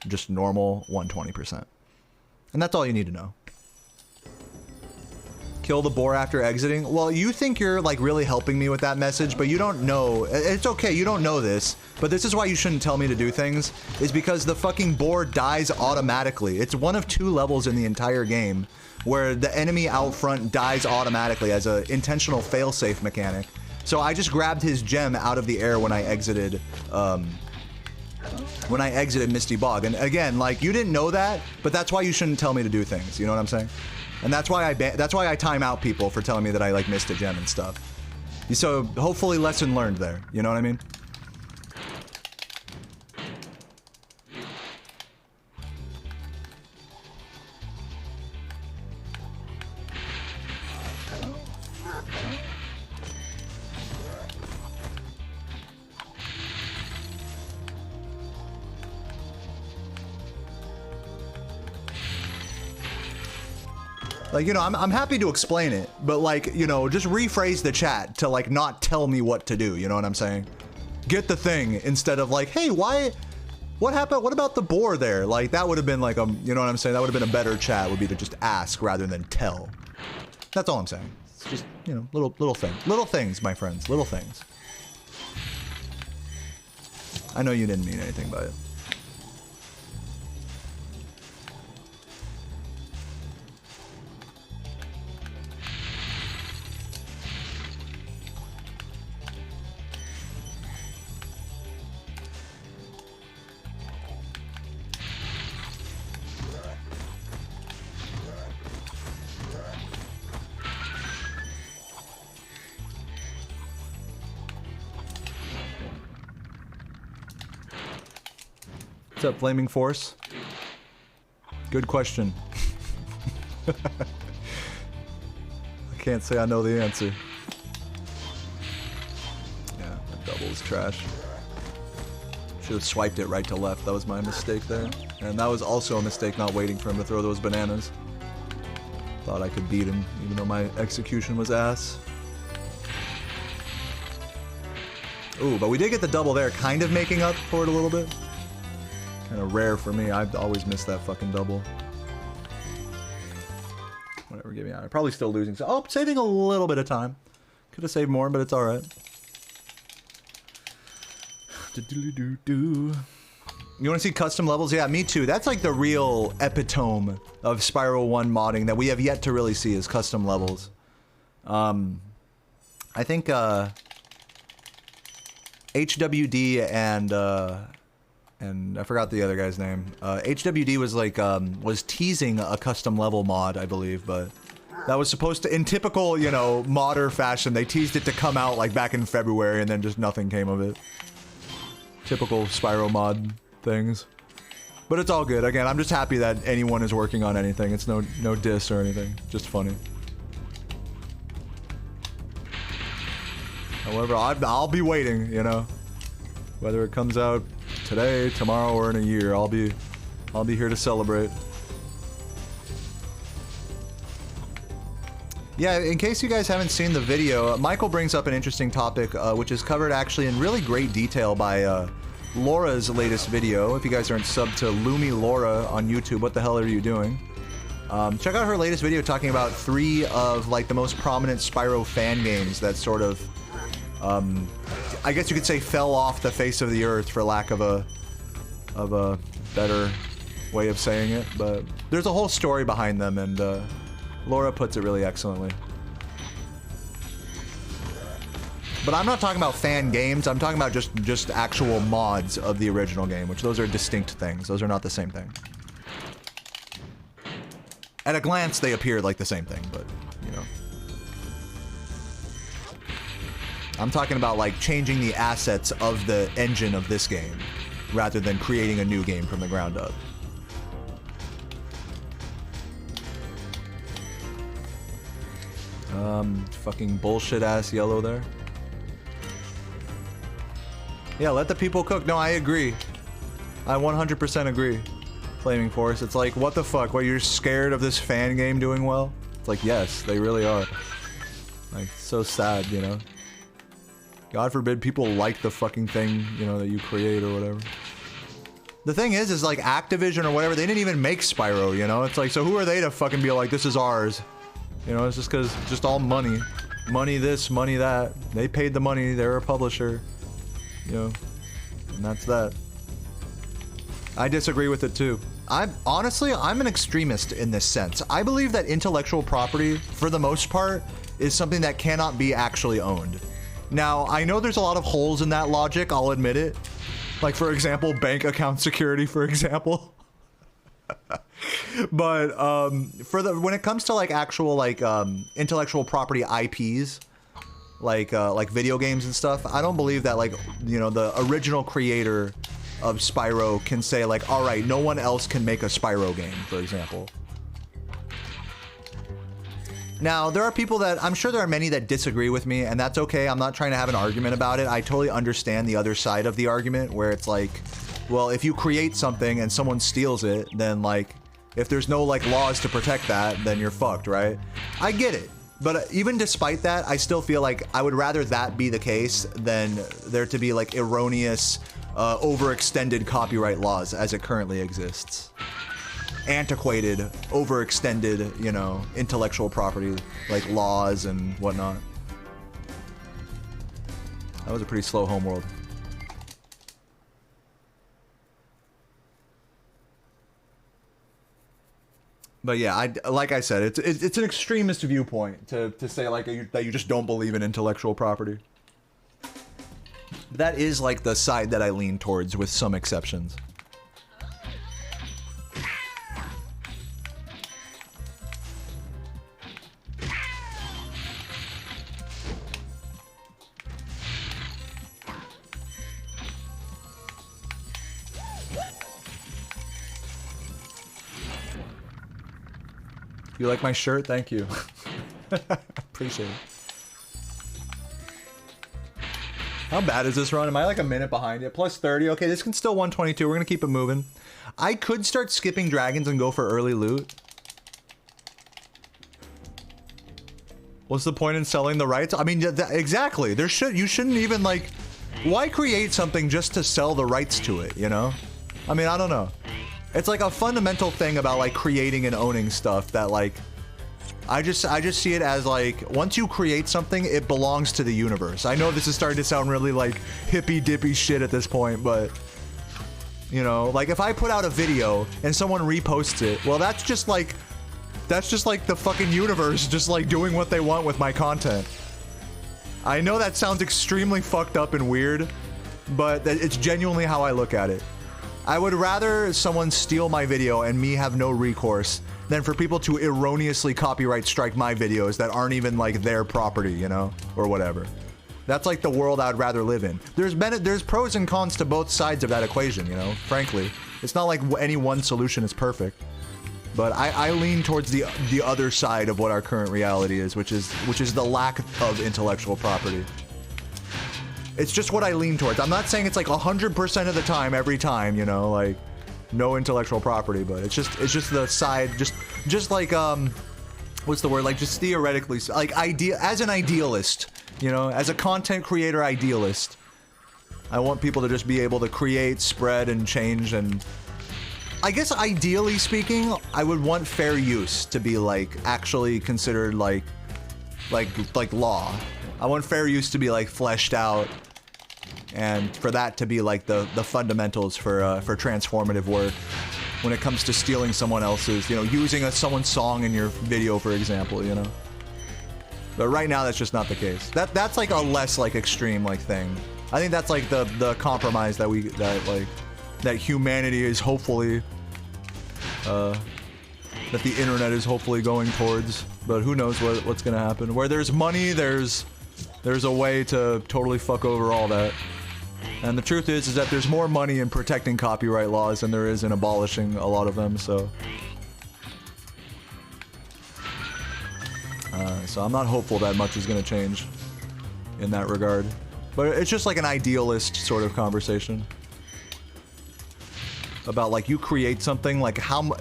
Just normal 120%. And that's all you need to know. Kill the boar after exiting. Well, you think you're like really helping me with that message, but you don't know. It's okay, you don't know this, but this is why you shouldn't tell me to do things, is because the fucking boar dies automatically. It's one of 2 levels in the entire game where the enemy out front dies automatically as an intentional failsafe mechanic. So I just grabbed his gem out of the air when I exited Misty Bog. And again, like, you didn't know that, but that's why you shouldn't tell me to do things. You know what I'm saying? And that's why I time out people for telling me that I like missed a gem and stuff. So hopefully lesson learned there. You know what I mean? Like, you know, I'm happy to explain it, but like, you know, just rephrase the chat to like not tell me what to do, you know what I'm saying? Get the thing instead of like, hey, what happened? What about the boar there? Like, that would have been like a, you know what I'm saying? That would have been a better chat, would be to just ask rather than tell. That's all I'm saying. It's just, you know, little things, my friends, little things. I know you didn't mean anything by it. What's up, Flaming Force? Good question. I can't say I know the answer. Yeah, that double is trash. Should have swiped it right to left. That was my mistake there. And that was also a mistake not waiting for him to throw those bananas. Thought I could beat him, even though my execution was ass. Ooh, but we did get the double there, kind of making up for it a little bit. Kind of rare for me. I've always missed that fucking double. Whatever, give me out. I'm probably still losing. So, oh, saving a little bit of time. Could have saved more, but it's all right. You want to see custom levels? Yeah, me too. That's like the real epitome of Spiral 1 modding that we have yet to really see is custom levels. I think HWD and I forgot the other guy's name. HWD was like was teasing a custom level mod, I believe, but that was supposed to, in typical, you know, modder fashion, they teased it to come out like back in February and then just nothing came of it. Typical Spyro mod things. But it's all good. Again, I'm just happy that anyone is working on anything. It's no diss or anything. Just funny. However, I'll be waiting, you know. Whether it comes out today, tomorrow, or in a year, I'll be here to celebrate. Yeah, in case you guys haven't seen the video, Michael brings up an interesting topic, which is covered actually in really great detail by Laura's latest video. If you guys aren't subbed to Lumi Laura on YouTube, what the hell are you doing? Check out her latest video talking about 3 of like the most prominent Spyro fan games that sort of, I guess you could say, fell off the face of the earth, for lack of a better way of saying it. But there's a whole story behind them, and Laura puts it really excellently. But I'm not talking about fan games. I'm talking about just actual mods of the original game, which those are distinct things. Those are not the same thing. At a glance, they appear like the same thing, but, you know. I'm talking about, like, changing the assets of the engine of this game, rather than creating a new game from the ground up. Fucking bullshit-ass yellow there. Yeah, let the people cook. No, I agree. I 100% agree. Flaming Force. It's like, what the fuck? What, you're scared of this fan game doing well? It's like, yes, they really are. Like, so sad, you know? God forbid people like the fucking thing, you know, that you create or whatever. The thing is like Activision or whatever, they didn't even make Spyro, you know? It's like, so who are they to fucking be like, this is ours? You know, it's just because, just all money. Money this, money that. They paid the money, they're a publisher. You know, and that's that. I disagree with it too. Honestly, I'm an extremist in this sense. I believe that intellectual property, for the most part, is something that cannot be actually owned. Now, I know there's a lot of holes in that logic, I'll admit it. Like, for example, bank account security, for example. But when it comes to like actual like intellectual property IPs, like video games and stuff, I don't believe that, like, you know, the original creator of Spyro can say like, all right, no one else can make a Spyro game, for example. Now, there are people that, I'm sure there are many that disagree with me, and that's okay. I'm not trying to have an argument about it. I totally understand the other side of the argument, where it's like, well, if you create something and someone steals it, then like, If there's no like laws to protect that, then you're fucked, right? I get it. But even despite that, I still feel like I would rather that be the case than there to be like erroneous, overextended copyright laws as it currently exists. Antiquated, overextended, you know, intellectual property, like laws and whatnot. That was a pretty slow homeworld. But yeah, like I said, it's an extremist viewpoint to say like that you just don't believe in intellectual property. That is like the side that I lean towards, with some exceptions. You like my shirt? Thank you. Appreciate it. How bad is this run? Am I like a minute behind it? Plus 30. Okay, this can still 122. We're gonna keep it moving. I could start skipping dragons and go for early loot. What's the point in selling the rights? I mean, exactly. You shouldn't even like. Why create something just to sell the rights to it? You know? I mean, I don't know. It's like a fundamental thing about like creating and owning stuff that like I just see it as like once you create something, it belongs to the universe. I know this is starting to sound really like hippy dippy shit at this point, but you know, like if I put out a video and someone reposts it, well that's just like the fucking universe just like doing what they want with my content. I know that sounds extremely fucked up and weird, but it's genuinely how I look at it. I would rather someone steal my video and me have no recourse than for people to erroneously copyright strike my videos that aren't even like their property, you know, or whatever. That's like the world I'd rather live in. There's pros and cons to both sides of that equation, you know, frankly. It's not like any one solution is perfect. But I lean towards the other side of what our current reality is, which is the lack of intellectual property. It's just what I lean towards. I'm not saying it's like 100% of the time, every time, you know, like no intellectual property, but it's just the side, just like what's the word? Like just theoretically, like as an idealist, you know, as a content creator idealist, I want people to just be able to create, spread, and change. And I guess ideally speaking, I would want fair use to be like actually considered like law. I want fair use to be like fleshed out, and for that to be like the fundamentals for transformative work. When it comes to stealing someone else's, you know, using someone's song in your video, for example, you know. But right now, that's just not the case. That's like a less like extreme like thing. I think that's like the compromise that humanity is hopefully that the internet is hopefully going towards. But who knows what's gonna happen? Where there's money, there's a way to totally fuck over all that. And the truth is that there's more money in protecting copyright laws than there is in abolishing a lot of them, so I'm not hopeful that much is going to change in that regard. But it's just like an idealist sort of conversation about like you create something, like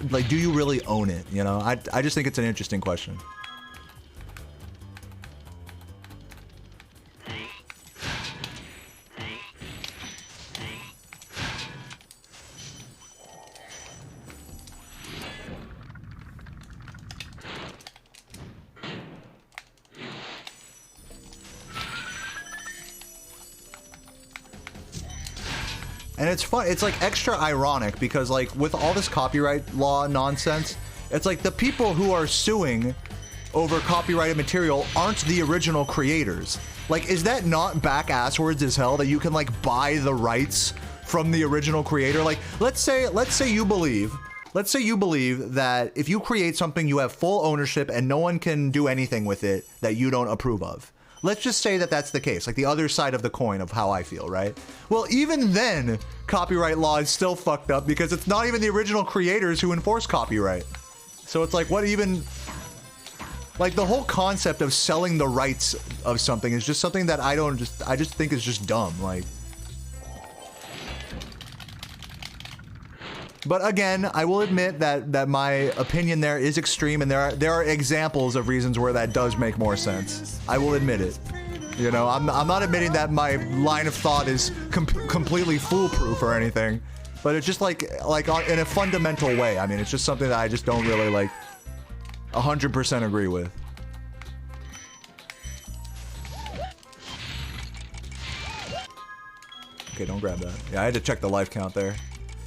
like do you really own it, you know? I just think it's an interesting question. And it's fun, it's like extra ironic because like with all this copyright law nonsense, it's like the people who are suing over copyrighted material aren't the original creators. Like, is that not back-asswards as hell that you can like buy the rights from the original creator? Like, let's say you believe that if you create something, you have full ownership and no one can do anything with it that you don't approve of. Let's just say that that's the case, like the other side of the coin of how I feel, right? Well, even then, copyright law is still fucked up because it's not even the original creators who enforce copyright. So it's like, what even... Like, the whole concept of selling the rights of something is just something that I just think is just dumb, like... But again, I will admit that my opinion there is extreme, and there are examples of reasons where that does make more sense. I will admit it. You know, I'm not admitting that my line of thought is completely foolproof or anything, but it's just like in a fundamental way. I mean, it's just something that I just don't really like 100% agree with. Okay, don't grab that. Yeah, I had to check the life count there.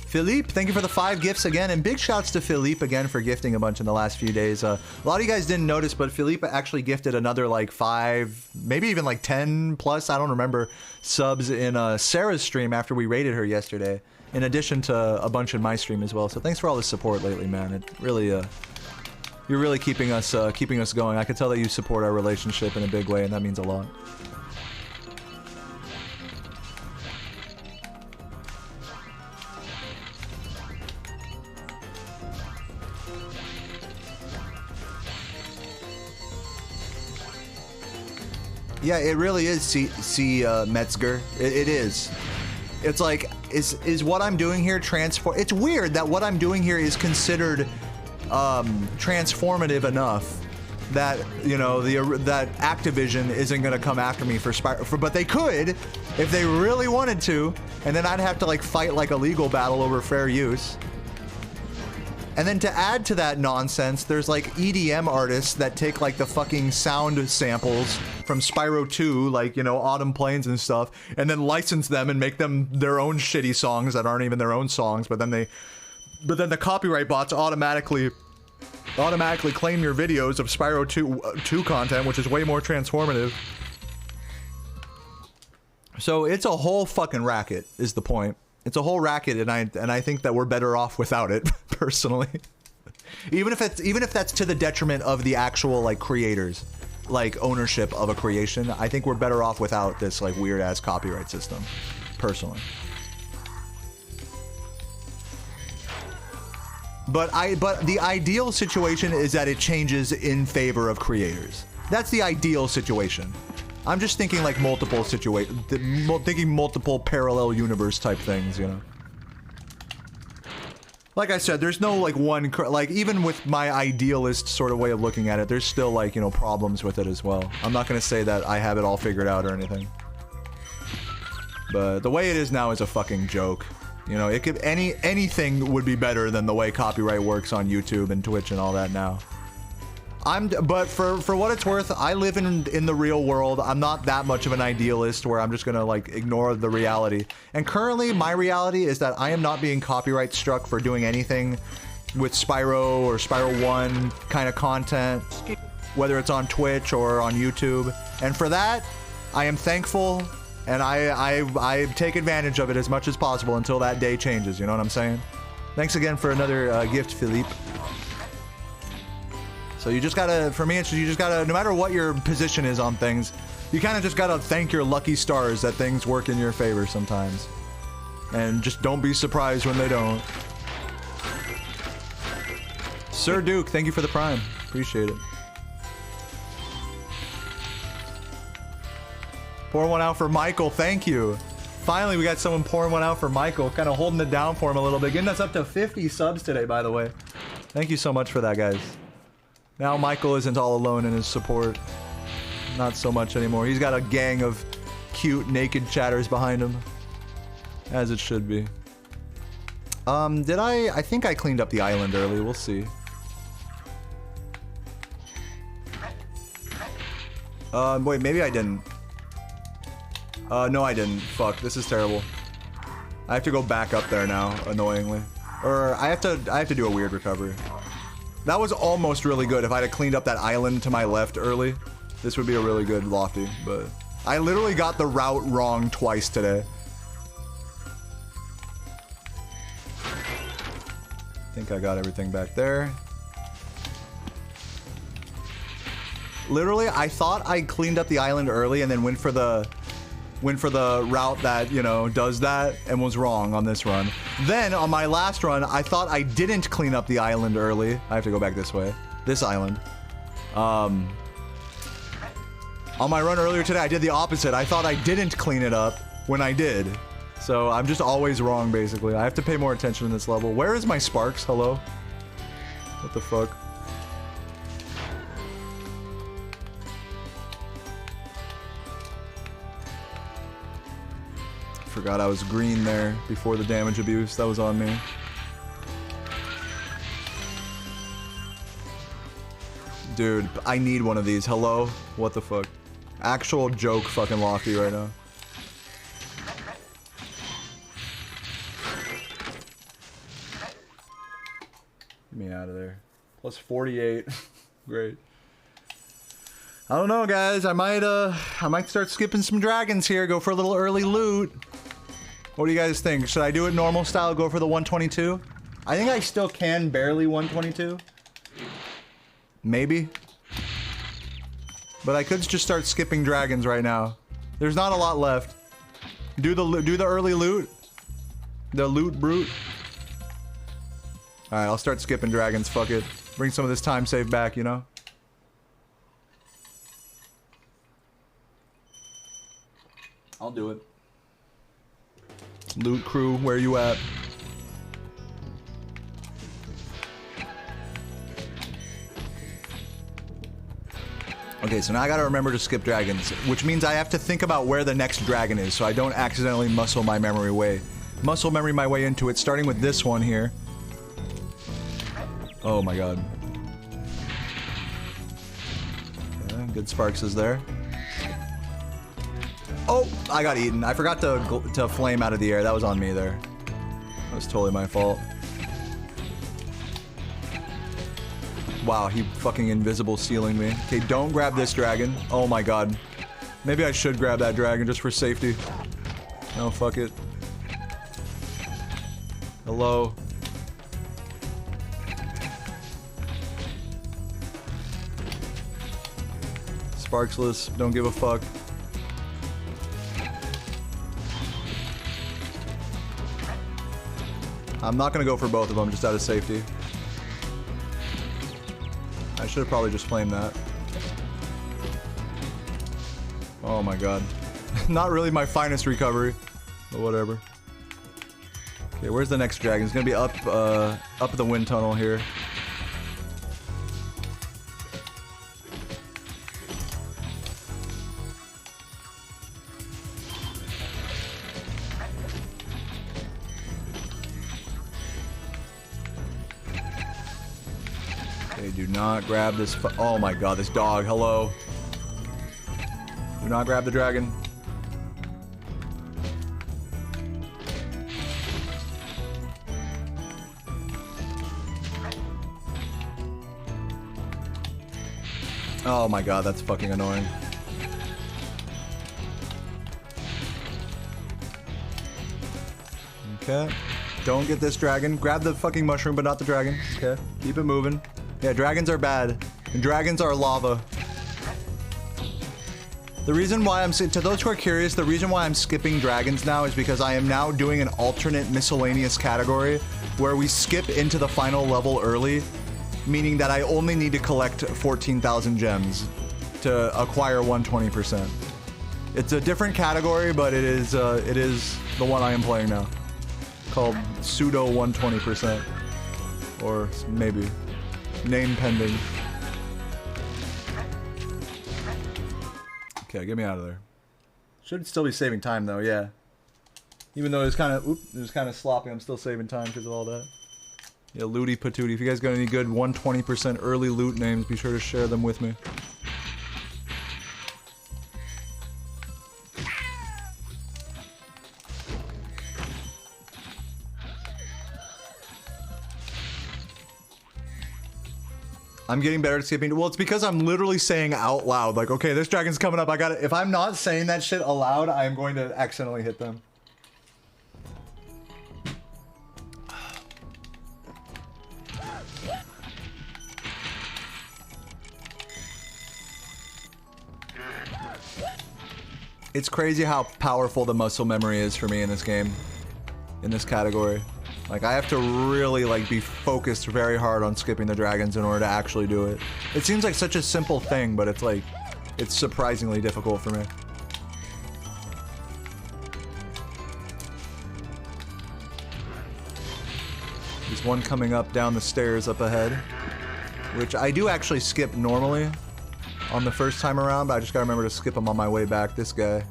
Philippe, thank you for the 5 gifts again, and big shouts to Philippe again for gifting a bunch in the last few days. A lot of you guys didn't notice, but Philippe actually gifted another like 5, maybe even like 10 plus, I don't remember, subs in Sarah's stream after we raided her yesterday, in addition to a bunch in my stream as well. So thanks for all the support lately, man. It really, you're really keeping us going. I can tell that you support our relationship in a big way, and that means a lot. Yeah, it really is, Metzger. It is. It's like, is what I'm doing here transform? It's weird that what I'm doing here is considered transformative enough that, you know, that Activision isn't gonna come after me for Spyro. But they could, if they really wanted to, and then I'd have to like fight like a legal battle over fair use. And then to add to that nonsense, there's like EDM artists that take like the fucking sound samples from Spyro 2, like, you know, Autumn Plains and stuff, and then license them and make them their own shitty songs that aren't even their own songs, but then the copyright bots automatically claim your videos of Spyro 2 content, which is way more transformative. So it's a whole fucking racket, is the point. It's a whole racket, and I think that we're better off without it, personally. even if that's to the detriment of the actual like creators, like ownership of a creation. I think we're better off without this like weird ass copyright system, personally. But the ideal situation is that it changes in favor of creators. That's the ideal situation. I'm just thinking like multiple multiple parallel universe type things, you know. Like I said, there's no like one, like even with my idealist sort of way of looking at it, there's still like, you know, problems with it as well. I'm not gonna say that I have it all figured out or anything. But the way it is now is a fucking joke. You know, it could anything would be better than the way copyright works on YouTube and Twitch and all that now. But for what it's worth, I live in the real world. I'm not that much of an idealist where I'm just gonna like ignore the reality. And currently, my reality is that I am not being copyright struck for doing anything with Spyro or Spyro 1 kind of content, whether it's on Twitch or on YouTube. And for that, I am thankful, and I take advantage of it as much as possible until that day changes. You know what I'm saying? Thanks again for another gift, Philippe. So you just gotta, for me, you just gotta, no matter what your position is on things, you kind of just gotta thank your lucky stars that things work in your favor sometimes. And just don't be surprised when they don't. Sir Duke, thank you for the Prime. Appreciate it. Pour one out for Michael, thank you. Finally, we got someone pouring one out for Michael, kind of holding it down for him a little bit. Getting us up to 50 subs today, by the way. Thank you so much for that, guys. Now Michael isn't all alone in his support. Not so much anymore. He's got a gang of cute, naked chatters behind him. As it should be. I think I cleaned up the island early. We'll see. Wait, maybe I didn't. No, I didn't. Fuck, this is terrible. I have to go back up there now, annoyingly. Or I have to do a weird recovery. That was almost really good. If I had cleaned up that island to my left early, this would be a really good lofty, but I literally got the route wrong twice today. I think I got everything back there. Literally, I thought I cleaned up the island early and then went for the route that, you know, does that and was wrong on this run. Then on my last run, I thought I didn't clean up the island early. I have to go back this way. This island. On my run earlier today, I did the opposite. I thought I didn't clean it up when I did. So I'm just always wrong, basically. I have to pay more attention in this level. Where is my sparks? Hello? What the fuck? Forgot I was green there before the damage abuse. That was on me. Dude, I need one of these. Hello? What the fuck? Actual joke fucking lofty right now. Get me out of there. Plus 48. Great. I don't know, guys. I might start skipping some dragons here. Go for a little early loot. What do you guys think? Should I do it normal style? Go for the 122? I think I still can barely 122. Maybe. But I could just start skipping dragons right now. There's not a lot left. Do the early loot. The loot brute. Alright, I'll start skipping dragons. Fuck it. Bring some of this time save back, you know? I'll do it. Loot crew, where you at? Okay, so now I gotta remember to skip dragons, which means I have to think about where the next dragon is so I don't accidentally muscle my memory my way into it, starting with this one here. Oh my god. Okay, good Sparks is there. Oh, I got eaten. I forgot to flame out of the air. That was on me there. That was totally my fault. Wow, he fucking invisible sealing me. Okay, don't grab this dragon. Oh my god. Maybe I should grab that dragon just for safety. No, fuck it. Hello. Sparksless, don't give a fuck. I'm not gonna go for both of them, just out of safety. I should have probably just flamed that. Oh my god. Not really my finest recovery, but whatever. Okay, where's the next dragon? It's gonna be up the wind tunnel here. Do not grab this. Oh my god, this dog. Hello. Do not grab the dragon. Oh my god, that's fucking annoying. Okay. Don't get this dragon. Grab the fucking mushroom, but not the dragon. Okay. Keep it moving. Yeah, dragons are bad. And dragons are lava. The reason why to those who are curious, the reason why I'm skipping dragons now is because I am now doing an alternate miscellaneous category where we skip into the final level early, meaning that I only need to collect 14,000 gems to acquire 120%. It's a different category, but it is the one I am playing now. Called Pseudo 120%. Or maybe. Name pending. Okay, get me out of there. Should still be saving time though, yeah. Even though it was kind of sloppy, I'm still saving time because of all that. Yeah, looty patootie. If you guys got any good 120% early loot names, be sure to share them with me. I'm getting better at skipping. Well, it's because I'm literally saying out loud, like, okay, this dragon's coming up. I got it. If I'm not saying that shit aloud, I am going to accidentally hit them. It's crazy how powerful the muscle memory is for me in this game, in this category. Like, I have to really, like, be focused very hard on skipping the dragons in order to actually do it. It seems like such a simple thing, but it's, like, it's surprisingly difficult for me. There's one coming up down the stairs up ahead, which I do actually skip normally on the first time around, but I just gotta remember to skip him on my way back. This guy.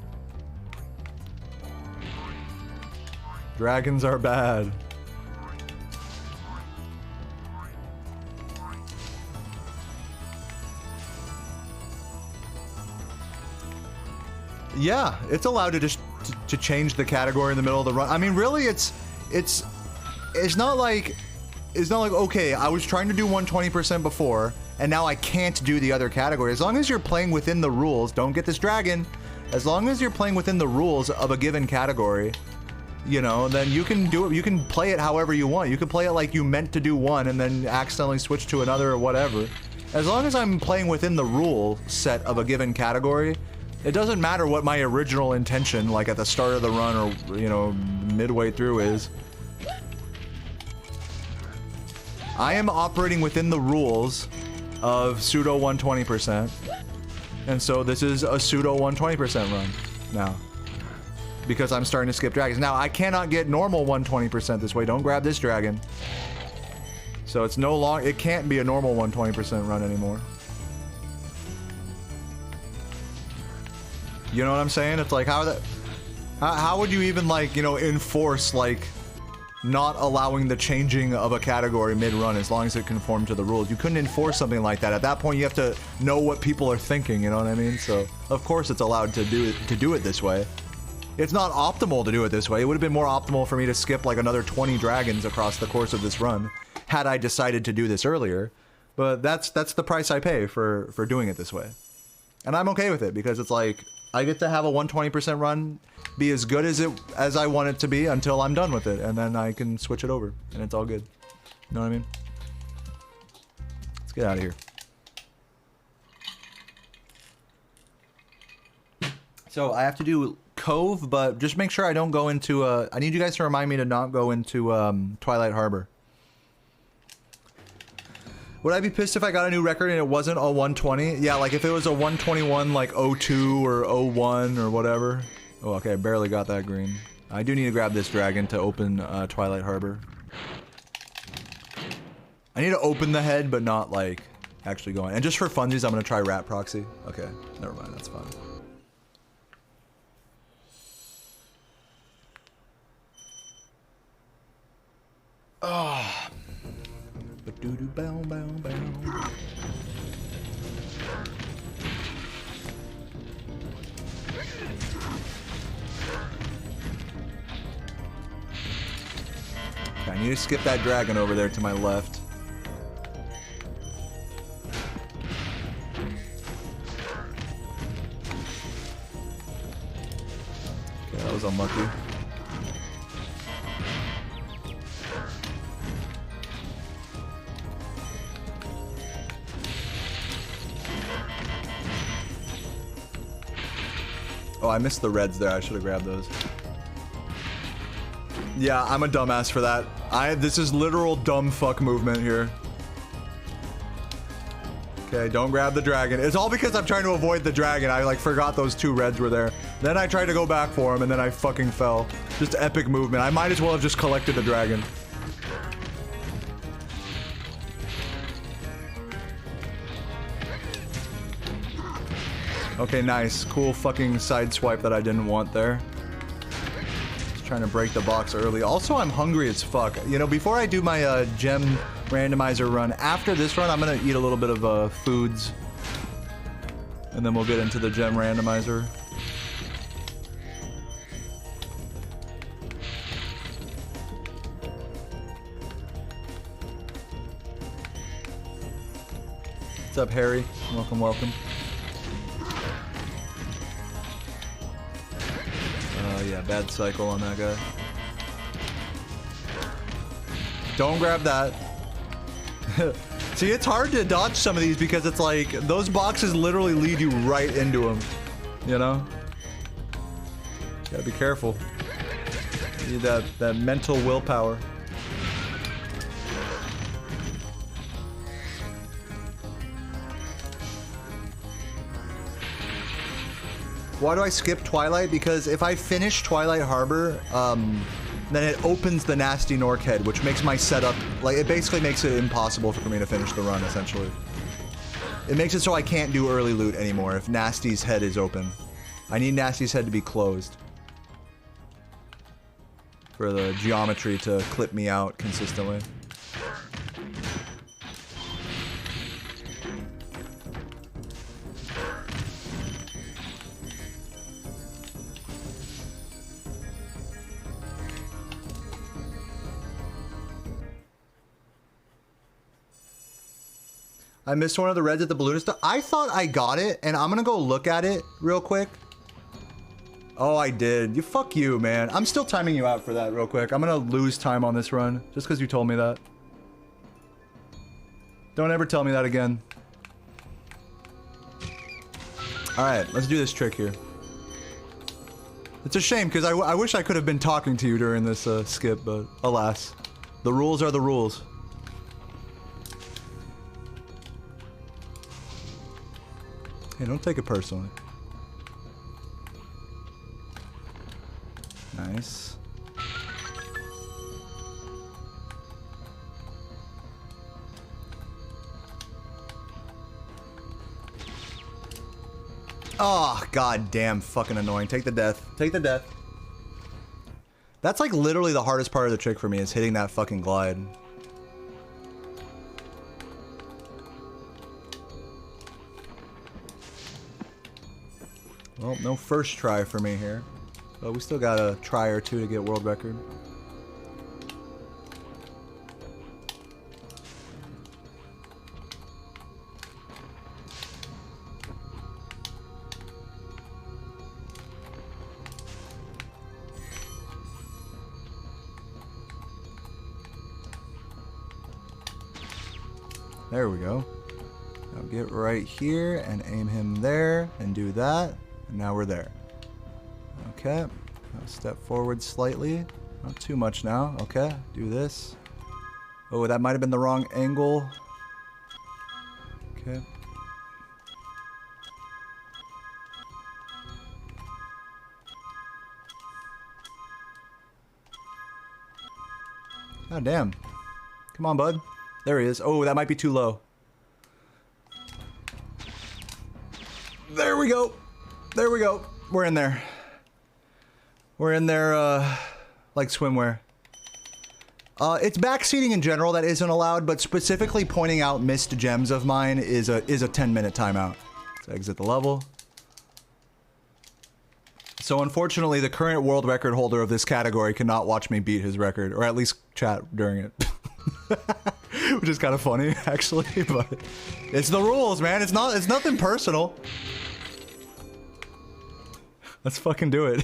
Dragons are bad. Yeah, it's allowed to just to change the category in the middle of the run. I mean, really, it's not like okay, I was trying to do 120% before, and now I can't do the other category. As long as you're playing within the rules, don't get this dragon. As long as you're playing within the rules of a given category, you know, then you can do it. You can play it however you want. You can play it like you meant to do one and then accidentally switch to another or whatever. As long as I'm playing within the rule set of a given category, it doesn't matter what my original intention, like at the start of the run or, you know, midway through is. I am operating within the rules of pseudo 120%. And so this is a pseudo 120% run now. Because I'm starting to skip dragons. Now, I cannot get normal 120% this way. Don't grab this dragon. So it's no long. It can't be a normal 120% run anymore. You know what I'm saying? It's like, how would you even, like, you know, enforce, like, not allowing the changing of a category mid-run as long as it conformed to the rules? You couldn't enforce something like that. At that point, you have to know what people are thinking, you know what I mean? So, of course it's allowed to do it this way. It's not optimal to do it this way. It would have been more optimal for me to skip, like, another 20 dragons across the course of this run, had I decided to do this earlier. But that's the price I pay for doing it this way. And I'm okay with it, because it's like, I get to have a 120% run be as good as I want it to be until I'm done with it, and then I can switch it over, and it's all good. You know what I mean? Let's get out of here. So I have to do Cove, but just make sure I don't go into, I need you guys to remind me to not go into Twilight Harbor. Would I be pissed if I got a new record and it wasn't a 120? Yeah, like if it was a 121, like 02 or 01 or whatever. Oh, okay, I barely got that green. I do need to grab this dragon to open Twilight Harbor. I need to open the head, but not like actually go in. And just for funsies, I'm gonna try Rat Proxy. Okay, never mind, that's fine. Ah. Ba-doo-doo-bow-bow-bow. Okay, I need to skip that dragon over there to my left. Okay, that was unlucky. Oh, I missed the reds there. I should have grabbed those. Yeah, I'm a dumbass for that. This is literal dumb fuck movement here. Okay, don't grab the dragon. It's all because I'm trying to avoid the dragon. I like forgot those two reds were there. Then I tried to go back for him and then I fucking fell. Just epic movement. I might as well have just collected the dragon. Okay, nice. Cool fucking side swipe that I didn't want there. Just trying to break the box early. Also, I'm hungry as fuck. You know, before I do my gem randomizer run, after this run, I'm gonna eat a little bit of foods. And then we'll get into the gem randomizer. What's up, Harry? Welcome, welcome. Yeah, bad cycle on that guy. Don't grab that. See, it's hard to dodge some of these because it's like, those boxes literally lead you right into them. You know? Gotta be careful. You need that mental willpower. Why do I skip Twilight? Because if I finish Twilight Harbor, then it opens the nasty Nork head, which makes my setup, like, it basically makes it impossible for me to finish the run, essentially. It makes it so I can't do early loot anymore if Nasty's head is open. I need Nasty's head to be closed for the geometry to clip me out consistently. I missed one of the reds at the balloonist. I thought I got it, and I'm gonna go look at it real quick. Oh, I did. Fuck you, man. I'm still timing you out for that real quick. I'm gonna lose time on this run, just because you told me that. Don't ever tell me that again. Alright, let's do this trick here. It's a shame, because I wish I could have been talking to you during this skip, but alas. The rules are the rules. Hey, don't take it personally. Nice. Oh, god damn, fucking annoying. Take the death. Take the death. That's like literally the hardest part of the trick for me is hitting that fucking glide. Well, no first try for me here. But we still got a try or two to get world record. There we go. Now get right here and aim him there and do that. And now we're there. Okay. Now step forward slightly. Not too much now. Okay. Do this. Oh, that might have been the wrong angle. Okay. Oh, damn. Come on, bud. There he is. Oh, that might be too low. There we go. There we go. We're in there. We're in there, like swimwear. It's backseating in general that isn't allowed, but specifically pointing out missed gems of mine is a 10-minute timeout. Let's exit the level. So unfortunately, the current world record holder of this category cannot watch me beat his record, or at least chat during it. Which is kind of funny, actually, but it's the rules, man. It's nothing personal. Let's fucking do it.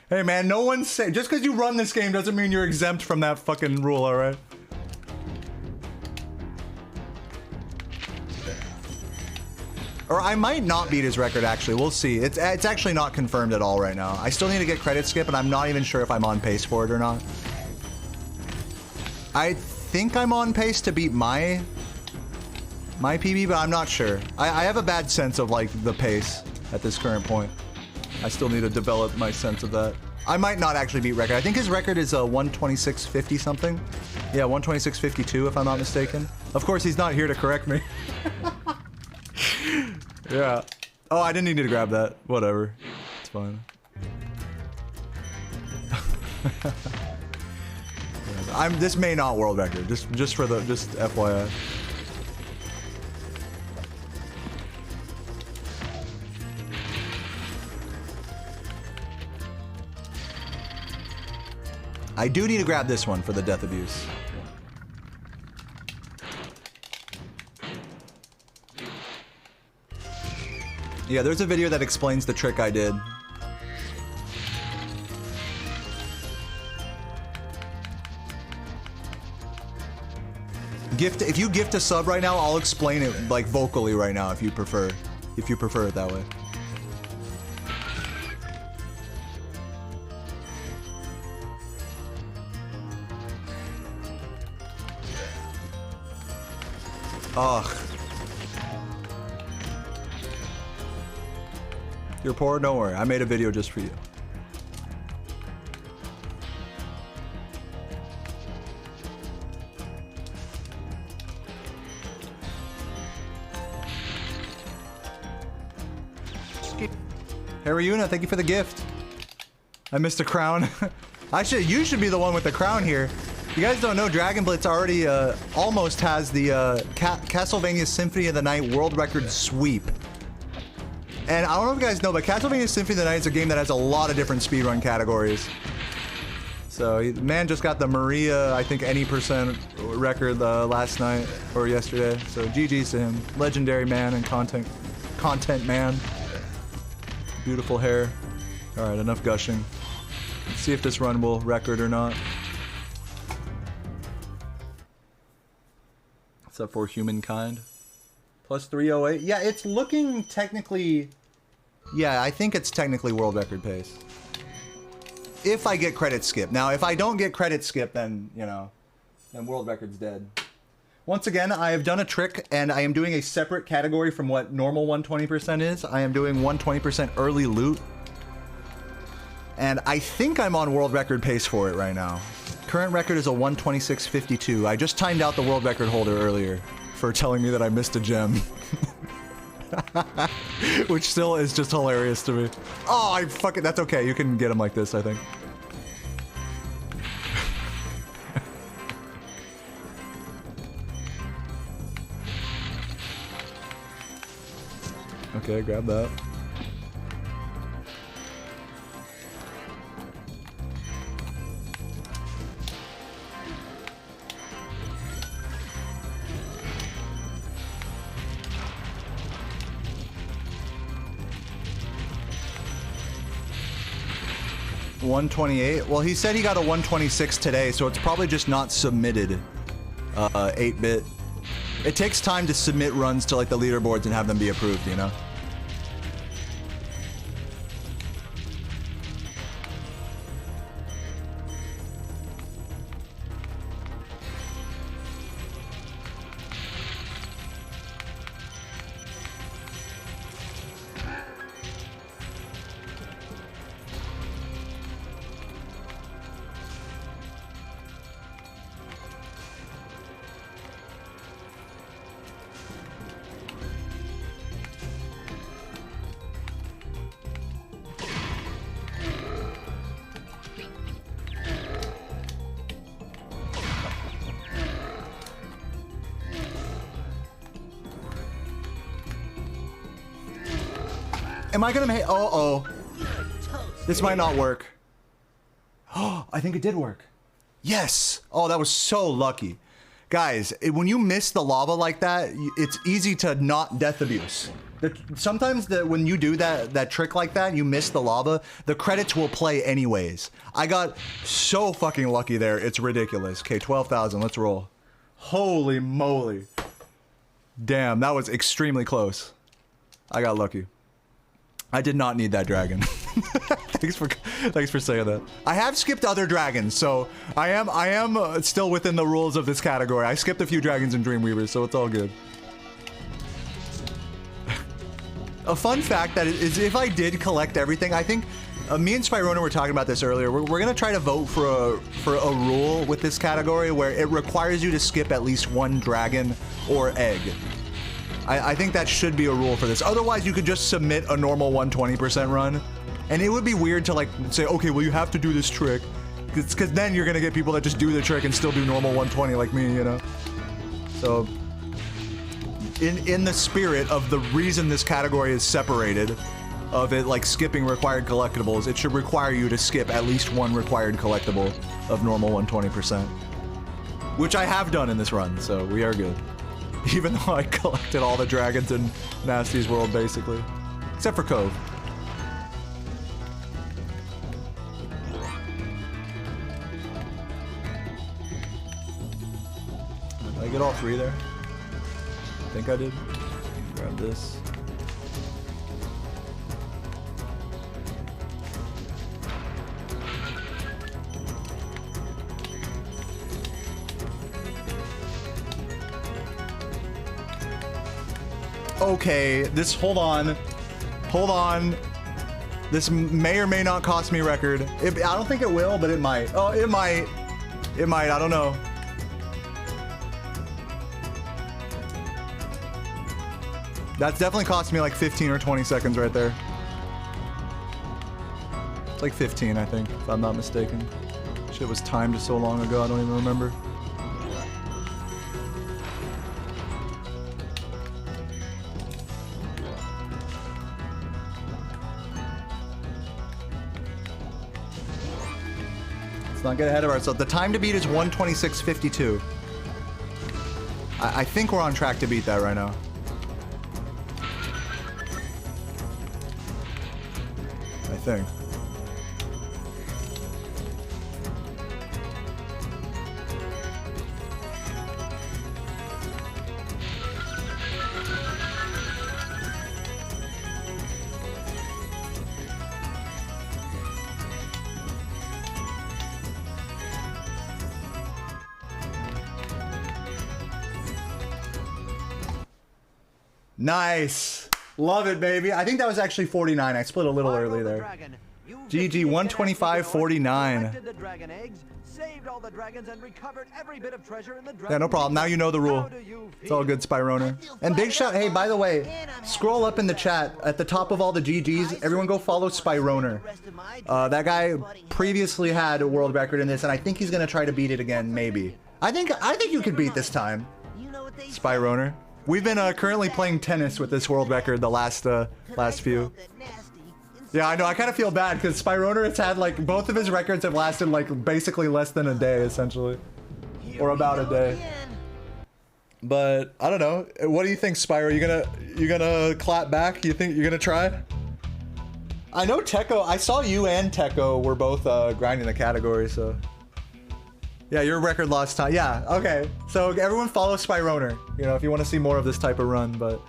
Hey, man, no one's saying... Just because you run this game doesn't mean you're exempt from that fucking rule, alright? Or I might not beat his record, actually. We'll see. It's actually not confirmed at all right now. I still need to get credit skip, and I'm not even sure if I'm on pace for it or not. I think I'm on pace to beat my PB, but I'm not sure. I have a bad sense of, like, the pace at this current point. I still need to develop my sense of that. I might not actually beat record. I think his record is 126.50 something. Yeah, 126.52 if I'm not mistaken. Of course, he's not here to correct me. Yeah. Oh, I didn't need to grab that. Whatever. It's fine. This may not world record. Just FYI. I do need to grab this one for the death abuse. Yeah, there's a video that explains the trick I did. If you gift a sub right now, I'll explain it like vocally right now if you prefer. If you prefer it that way. Ugh. You're poor? Don't worry. I made a video just for you. Harryuna, thank you for the gift. I missed a crown. You should be the one with the crown here. You guys don't know, Dragon Blitz already almost has the Castlevania Symphony of the Night world record sweep. And I don't know if you guys know, but Castlevania Symphony of the Night is a game that has a lot of different speedrun categories. So, man just got the Maria, I think, any percent record last night or yesterday. So, GG's to him. Legendary man and content man. Beautiful hair. Alright, enough gushing. Let's see if this run will record or not. What's up for humankind? Plus 308. Yeah, it's looking technically... Yeah, I think it's technically world record pace. If I get credit skip. Now, if I don't get credit skip, then, you know, then world record's dead. Once again, I have done a trick, and I am doing a separate category from what normal 120% is. I am doing 120% early loot. And I think I'm on world record pace for it right now. Current record is a 126.52. I just timed out the world record holder earlier for telling me that I missed a gem. Which still is just hilarious to me. Oh, I fucking... That's okay. You can get him like this, I think. Okay, grab that. $128. Well, he said he got a 126 today, so it's probably just not submitted. 8-bit. It takes time to submit runs to like the leaderboards and have them be approved, you know? Am I gonna make... Uh-oh. This might not work. Oh, I think it did work. Yes! Oh, that was so lucky. Guys, when you miss the lava like that, it's easy to not death abuse. Sometimes when you do that trick like that, you miss the lava, the credits will play anyways. I got so fucking lucky there, it's ridiculous. Okay, 12,000, let's roll. Holy moly. Damn, that was extremely close. I got lucky. I did not need that dragon. Thanks for saying that. I have skipped other dragons, so I am still within the rules of this category. I skipped a few dragons and Dreamweavers, so it's all good. A fun fact that is if I did collect everything, I think me and Spyrona were talking about this earlier. We're gonna try to vote for a rule with this category where it requires you to skip at least one dragon or egg. I think that should be a rule for this. Otherwise, you could just submit a normal 120% run. And it would be weird to like say, okay, well you have to do this trick. Because then you're gonna get people that just do the trick and still do normal 120 like me, you know? So, in the spirit of the reason this category is separated, of it like skipping required collectibles, it should require you to skip at least one required collectible of normal 120%. Which I have done in this run, so we are good. Even though I collected all the dragons in Nasty's world, basically. Except for Cove. Did I get all three there? I think I did. Grab this. Okay, this, hold on. This may or may not cost me record. I don't think it will, but it might. Oh, it might. It might, I don't know. That's definitely cost me like 15 or 20 seconds right there. It's like 15, I think, if I'm not mistaken. Shit was timed so long ago, I don't even remember. Let's not get ahead of ourselves. The time to beat is 1:26:52. I think we're on track to beat that right now. I think. Nice. Love it, baby. I think that was actually 49. I split a little early there. GG 125.49. Yeah, no problem. Now you know the rule. It's all good, Spyroner. And big shout. Hey, by the way, scroll up in the chat at the top of all the GGs. Everyone go follow Spyroner. That guy previously had a world record in this, and I think he's gonna try to beat it again. Maybe. I think you could beat this time, Spyroner. We've been currently playing tennis with this world record the last few. Yeah, I know. I kind of feel bad because Spyroner has had like both of his records have lasted like basically less than a day, essentially, or about a day. But I don't know. What do you think, Spyro? You gonna clap back? You think you're gonna try? I know Tekko. I saw you and Tekko were both grinding the category, so. Yeah, your record lost time. Yeah, okay. So everyone follow Spyroner, you know, if you want to see more of this type of run. But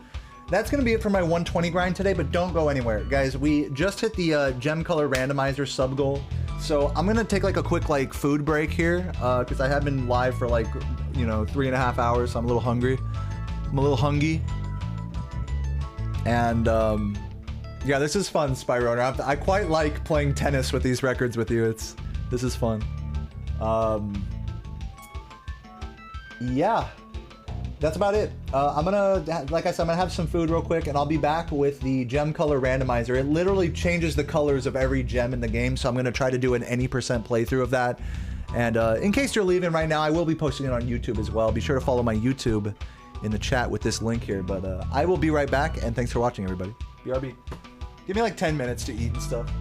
that's going to be it for my 120 grind today, but don't go anywhere. Guys, we just hit the gem color randomizer sub goal. So I'm going to take like a quick like food break here because I have been live for like, you know, 3.5 hours. So I'm a little hungry. I'm a little hungry. And yeah, this is fun, Spyroner. I quite like playing tennis with these records with you. This is fun. Yeah, that's about it. I'm gonna, like I said, I'm gonna have some food real quick and I'll be back with the gem color randomizer. It literally changes the colors of every gem in the game, so I'm gonna try to do an any % playthrough of that. And in case you're leaving right now, I will be posting it on YouTube as well. Be sure to follow my YouTube in the chat with this link here. But I will be right back, and thanks for watching, everybody. BRB. Give me like 10 minutes to eat and stuff.